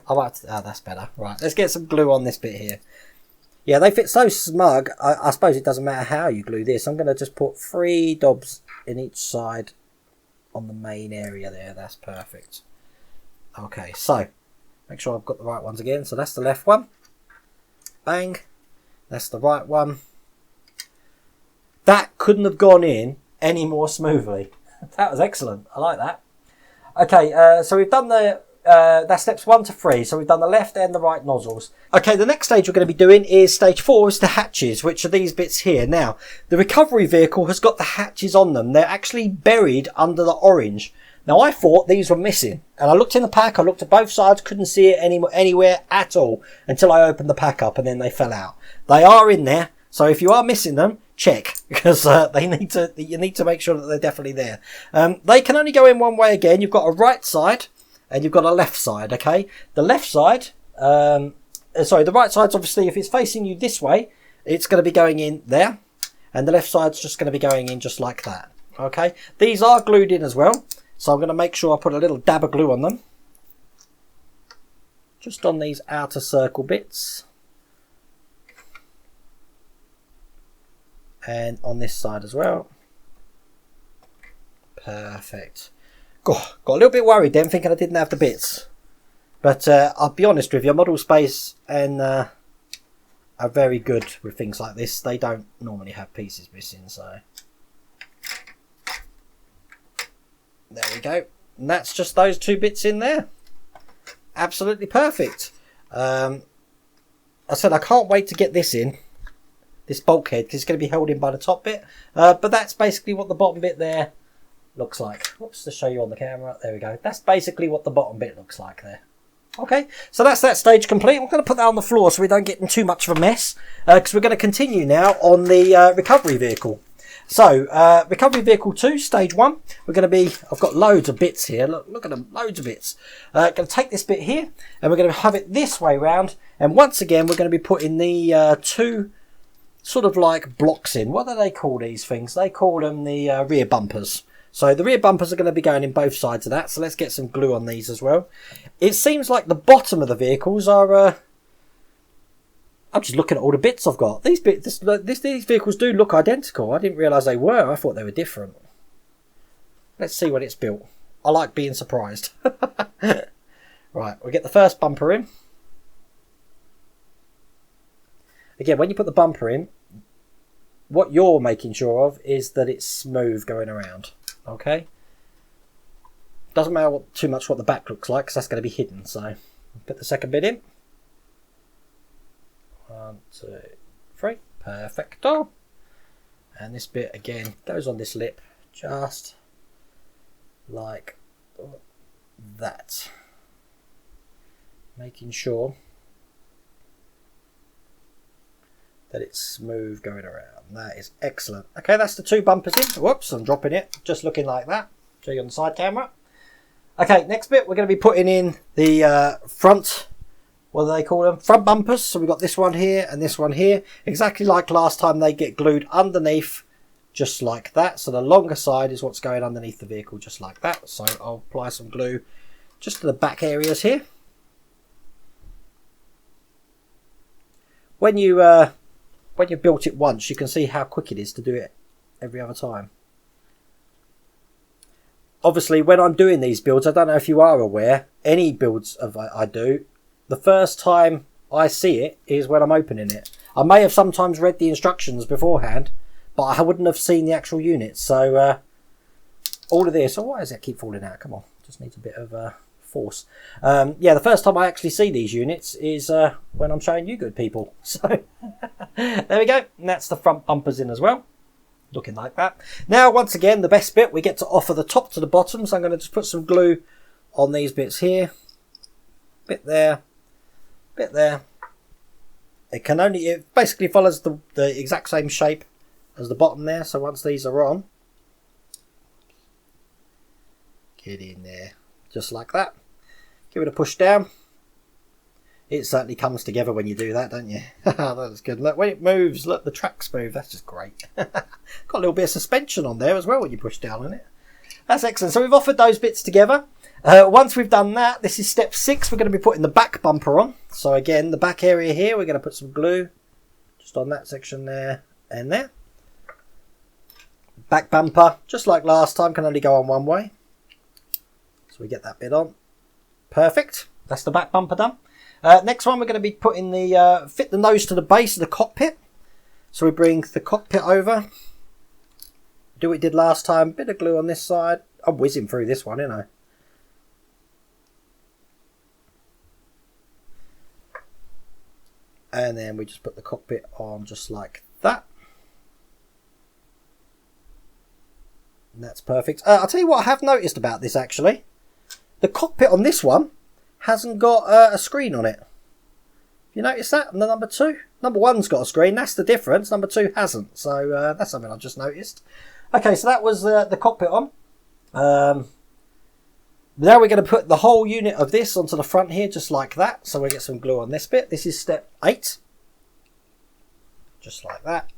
That's better. Right, let's get some glue on this bit here. Yeah, they fit so snug. I suppose it doesn't matter how you glue this. I'm going to just put 3 dobs in each side on the main area there. That's perfect. Okay, so make sure I've got the right ones again. So that's the left one. Bang. That's the right one. That couldn't have gone in any more smoothly. That was excellent. I like that. Okay, so we've done that's steps 1 to 3. So we've done the left and the right nozzles. Okay, the next stage we're going to be doing is stage 4, is the hatches, which are these bits here. Now, the recovery vehicle has got the hatches on them. They're actually buried under the orange. Now, I thought these were missing, and I looked in the pack, I looked at both sides, couldn't see it anywhere at all until I opened the pack up, and then they fell out. They are in there, so if you are missing them, check, because you need to make sure that they're definitely there. They can only go in one way again. You've got a right side, and you've got a left side, okay? The left side, the right side's obviously, if it's facing you this way, it's going to be going in there, and the left side's just going to be going in just like that, okay? These are glued in as well. So I'm going to make sure I put a little dab of glue on them. Just on these outer circle bits. And on this side as well. Perfect. Got a little bit worried then, thinking I didn't have the bits. But I'll be honest with you, Modelspace and are very good with things like this. They don't normally have pieces missing, so... There we go. And that's just those 2 bits in there. Absolutely perfect. I said I can't wait to get this in. This bulkhead, because it's going to be held in by the top bit. But that's basically what the bottom bit there looks like. Whoops, to show you on the camera. There we go. That's basically what the bottom bit looks like there. Okay, so that's that stage complete. I'm going to put that on the floor so we don't get in too much of a mess. Because we're going to continue now on the recovery vehicle. So, recovery vehicle 2, stage 1, we're going to be, I've got loads of bits here, look at them, loads of bits. Going to take this bit here, and we're going to have it this way round, and once again, we're going to be putting the 2 sort of like blocks in. What do they call these things? They call them the rear bumpers. So the rear bumpers are going to be going in both sides of that, so let's get some glue on these as well. It seems like the bottom of the vehicles are... I'm just looking at all the bits I've got. These vehicles do look identical. I didn't realise they were. I thought they were different. Let's see when it's built. I like being surprised. Right, we'll get the first bumper in. Again, when you put the bumper in, what you're making sure of is that it's smooth going around. Okay? Doesn't matter too much what the back looks like, because that's going to be hidden. So, put the second bit in. 1, 2, 3, perfecto. And this bit again goes on this lip just like that, making sure that it's smooth going around. That is excellent. Okay, that's the 2 bumpers in. Whoops, I'm dropping it, just looking like that. Show you on the side camera. Okay, next bit we're going to be putting in the front, what do they call them? Front bumpers. So we've got this one here and this one here. Exactly like last time, they get glued underneath just like that. So the longer side is what's going underneath the vehicle just like that. So I'll apply some glue just to the back areas here. When you built it once, you can see how quick it is to do it every other time. Obviously, when I'm doing these builds, I don't know if you are aware, any builds I do, the first time I see it is when I'm opening it. I may have sometimes read the instructions beforehand, but I wouldn't have seen the actual units. So all of this, why does that keep falling out? Come on, just needs a bit of force. Yeah, the first time I actually see these units is when I'm showing you good people. So there we go. And that's the front bumpers in as well. Looking like that. Now, once again, the best bit, we get to offer the top to the bottom. So I'm going to just put some glue on these bits here. Bit there. Bit there. It basically follows the exact same shape as the bottom there. So once these are on, get in there. Just like that. Give it a push down. It certainly comes together when you do that, don't you? That's good. Look, when it moves, look, the track's move. That's just great. Got a little bit of suspension on there as well when you push down on it. That's excellent. So we've offered those bits together. Once we've done that, this is step 6. We're going to be putting the back bumper on. So again, the back area here, we're going to put some glue just on that section there and there. Back bumper, just like last time, can only go on one way. So we get that bit on. Perfect. That's the back bumper done. Next one, we're going to be putting the fit the nose to the base of the cockpit. So we bring the cockpit over. Do what we did last time. Bit of glue on this side. I'm whizzing through this one, you know. And then we just put the cockpit on just like that. And that's perfect. I'll tell you what I have noticed about this actually. The cockpit on this one hasn't got a screen on it. You notice that on the number 2? Number 1's got a screen, that's the difference. Number 2 hasn't. So that's something I've just noticed. Okay, so that was the cockpit on. Now we're going to put the whole unit of this onto the front here, just like that. So we'll get some glue on this bit. This is step 8. Just like that.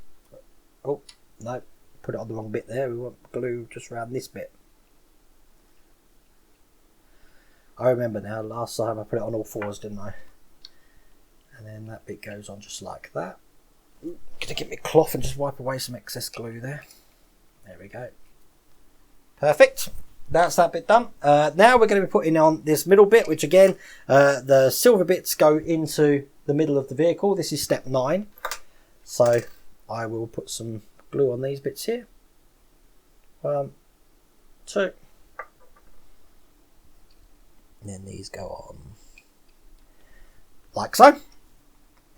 Oh, no. Put it on the wrong bit there. We want glue just around this bit. I remember now, last time I put it on all 4s, didn't I? And then that bit goes on just like that. Ooh, gonna get me cloth and just wipe away some excess glue there. There we go. Perfect. That's that bit done. Now we're going to be putting on this middle bit, which again, the silver bits go into the middle of the vehicle. This is step 9. So I will put some glue on these bits here. 1, 2. And then these go on like so.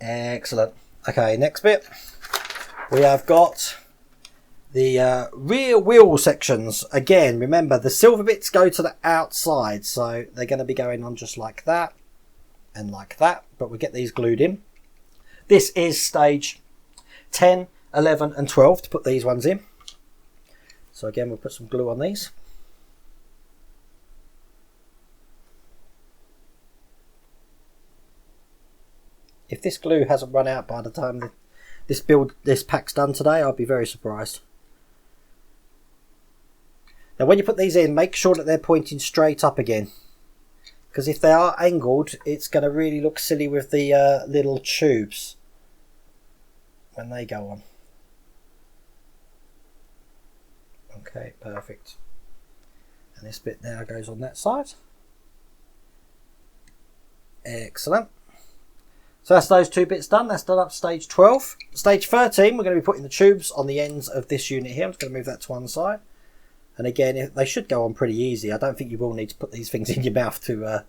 Excellent. Okay, next bit. We have got the rear wheel sections. Again, remember the silver bits go to the outside, so they're going to be going on just like that and like that, but we get these glued in. This is stage 10, 11 and 12 to put these ones in. So again, we'll put some glue on these. If this glue hasn't run out by the time this pack's done today, I'll be very surprised. Now when you put these in, make sure that they're pointing straight up again. Because if they are angled, it's going to really look silly with the little tubes when they go on. Okay, perfect. And this bit now goes on that side. Excellent. So that's those 2 bits done. That's done up to stage 12. Stage 13, we're going to be putting the tubes on the ends of this unit here. I'm just going to move that to one side. And again, they should go on pretty easy. I don't think you will need to put these things in your mouth to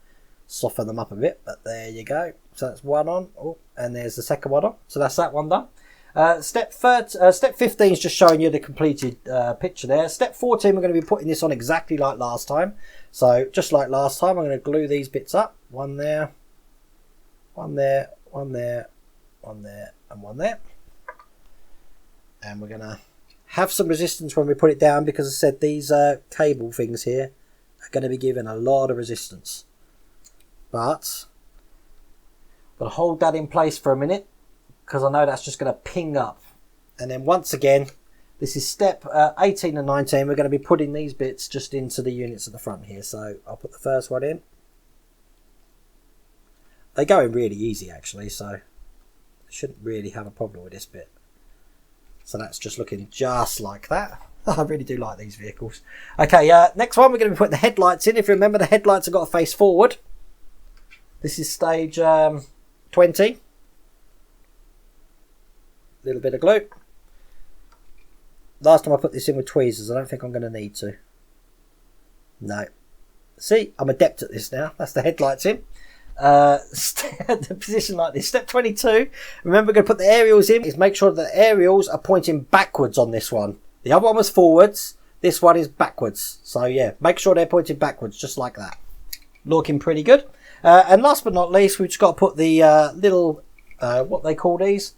soften them up a bit. But there you go. So that's one on. Oh, and there's the second one on. So that's that one done. Step 15 is just showing you the completed picture there. Step 14, we're going to be putting this on exactly like last time. So just like last time, I'm going to glue these bits up. One there, one there, one there, one there, and one there. And we're going to have some resistance when we put it down, because I said these cable things here are going to be given a lot of resistance. But I'm going to hold that in place for a minute, because I know that's just going to ping up. And then once again, this is step 18 and 19. We're going to be putting these bits just into the units at the front here. So I'll put the first one in. They go in really easy actually, so I shouldn't really have a problem with this bit. So that's just looking just like that. I really do like these vehicles. Okay, next one we're going to be putting the headlights in. If you remember, the headlights have got to face forward. This is stage 20. Little bit of glue. Last time I put this in with tweezers. I don't think I'm going to need to. No. See, I'm adept at this now. That's the headlights in. The position like this. Step 22. Remember, we're going to put the aerials in. Is make sure that the aerials are pointing backwards on this one. The other one was forwards. This one is backwards. So yeah, make sure they're pointed backwards, just like that. Looking pretty good. And last but not least, we've just got to put the little, what they call these?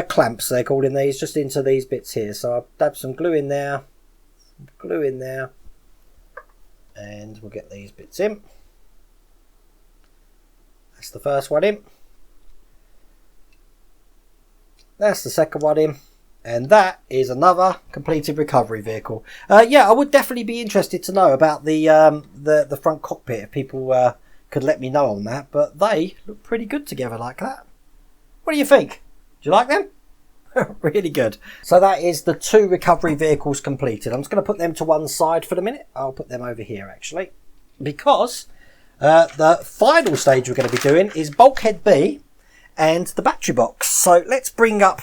Clamps, they're called in these, just into these bits here. So I'll dab some glue in there. Glue in there. And we'll get these bits in. That's the first one in. That's the second one in. And that is another completed recovery vehicle. Yeah, I would definitely be interested to know about the front cockpit if people could let me know on that. But they look pretty good together like that. What do you think? Do you like them? Really good. So that is the 2 recovery vehicles completed. I'm just going to put them to one side for the minute. I'll put them over here actually. Because the final stage we're going to be doing is Bulkhead B and the battery box. So let's bring up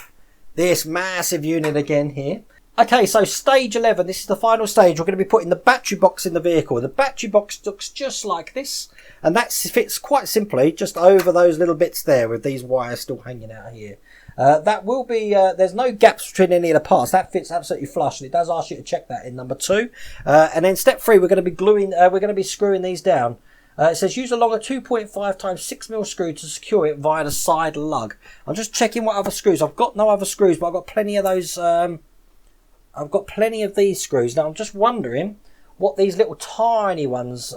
this massive unit again here. Okay, so stage 11, this is the final stage. We're going to be putting the battery box in the vehicle. The battery box looks just like this. And that fits quite simply just over those little bits there with these wires still hanging out here. That will be, there's no gaps between any of the parts. That fits absolutely flush, and it does ask you to check that in number 2. And then step 3, we're going to be gluing, we're going to be screwing these down. It says use a longer 2.5 times 6 mil screw to secure it via the side lug. I'm just checking what other screws. I've got no other screws, but I've got plenty of those. I've got plenty of these screws. Now I'm just wondering what these little tiny ones,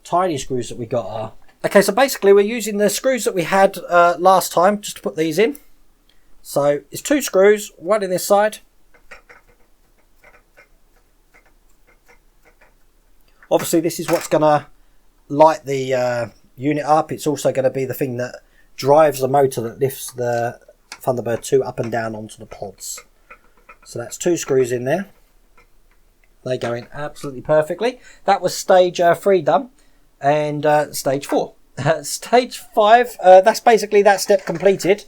tiny screws that we got are. Okay, so basically we're using the screws that we had last time just to put these in. So it's 2 screws, one in this side. Obviously this is what's going to light the unit up. It's also going to be the thing that drives the motor that lifts the Thunderbird 2 up and down onto the pods. So that's 2 screws in there. They go in absolutely perfectly. That was stage 3 done. And stage 4. Stage 5, that's basically that step completed.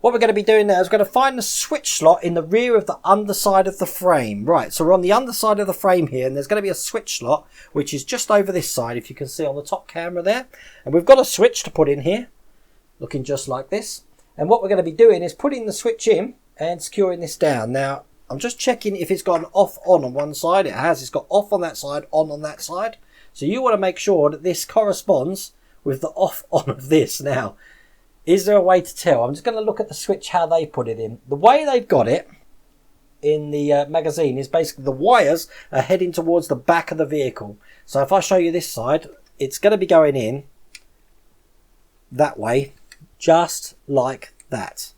What we're going to be doing now is we're going to find the switch slot in the rear of the underside of the frame. Right, so we're on the underside of the frame here, and there's going to be a switch slot, which is just over this side, if you can see on the top camera there. And we've got a switch to put in here, looking just like this. And what we're going to be doing is putting the switch in and securing this down. Now, I'm just checking if it's got an off-on one side. It has. It's got off on that side, on that side. So you want to make sure that this corresponds with the off-on of this. Now, is there a way to tell? I'm just going to look at the switch, how they put it in. The way they've got it in the magazine is basically the wires are heading towards the back of the vehicle. So if I show you this side, it's going to be going in that way, just like that.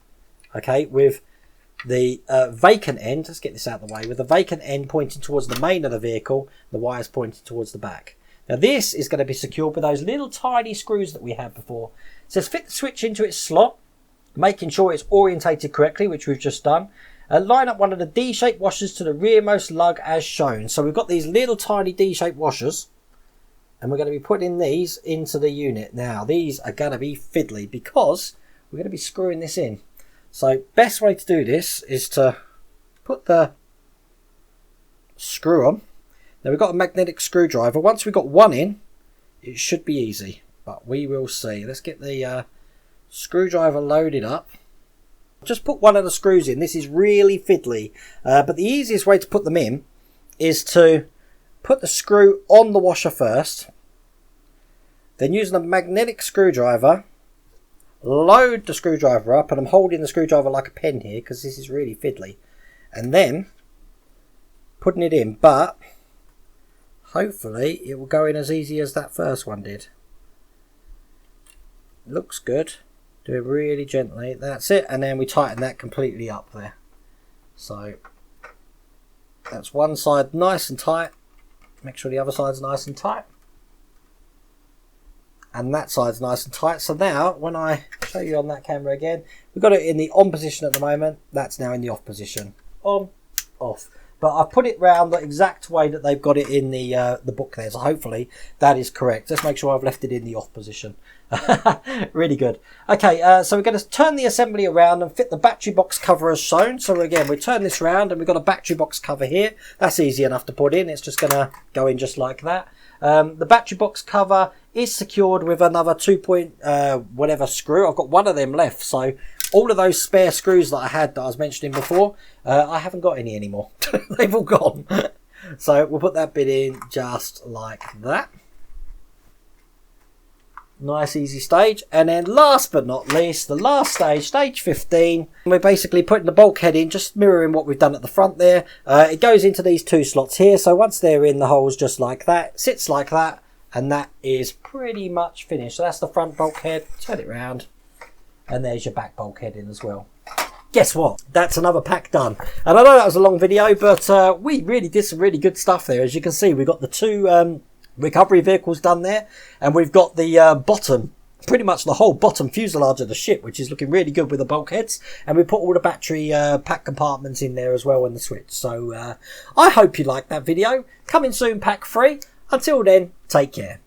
Okay, with the vacant end, let's get this out of the way, with the vacant end pointing towards the main of the vehicle, the wires pointing towards the back. Now this is going to be secured with those little tiny screws that we had before. It says fit the switch into its slot, making sure it's orientated correctly, which we've just done. Line up one of the D-shaped washers to the rearmost lug as shown. So we've got these little tiny D-shaped washers, and we're going to be putting these into the unit. Now these are going to be fiddly because we're going to be screwing this in. So best way to do this is to put the screw on. Now we've got a magnetic screwdriver. Once we've got one in, it should be easy, but we will see. Let's get the screwdriver loaded up. Just put one of the screws in. This is really fiddly, but the easiest way to put them in is to put the screw on the washer first, then using a magnetic screwdriver, load the screwdriver up, and I'm holding the screwdriver like a pen here because this is really fiddly, and then putting it in, but hopefully it will go in as easy as that first one did. Looks good. Do it really gently. That's it. And then we tighten that completely up there. So that's one side nice and tight. Make sure the other side's nice and tight. And that side's nice and tight. So now when I show you on that camera again, we've got it in the on position at the moment. That's now in the off position. On, off. But I've put it round the exact way that they've got it in the book there. So hopefully that is correct. Let's make sure I've left it in the off position. Really good. Okay, so we're going to turn the assembly around and fit the battery box cover as shown. So again, we turn this around and we've got a battery box cover here. That's easy enough to put in. It's just going to go in just like that. The battery box cover is secured with another 2 point whatever screw. I've got one of them left, so all of those spare screws that I had that I was mentioning before, I haven't got any anymore. They've all gone. So we'll put that bit in just like that. Nice easy stage. And then last but not least, the last stage, stage 15, we're basically putting the bulkhead in, just mirroring what we've done at the front there. It goes into these 2 slots here, so once they're in, the hole's just like that, sits like that, and that is pretty much finished. So that's the front bulkhead. Turn it round, and there's your back bulkhead in as well. Guess what? That's another pack done. And I know that was a long video, but we really did some really good stuff there. As you can see, we've got the 2 recovery vehicles done there, and we've got the bottom, pretty much the whole bottom fuselage of the ship, which is looking really good with the bulkheads, and we put all the battery pack compartments in there as well in the switch. So I hope you liked that video. Coming soon, pack 3. Until then, take care.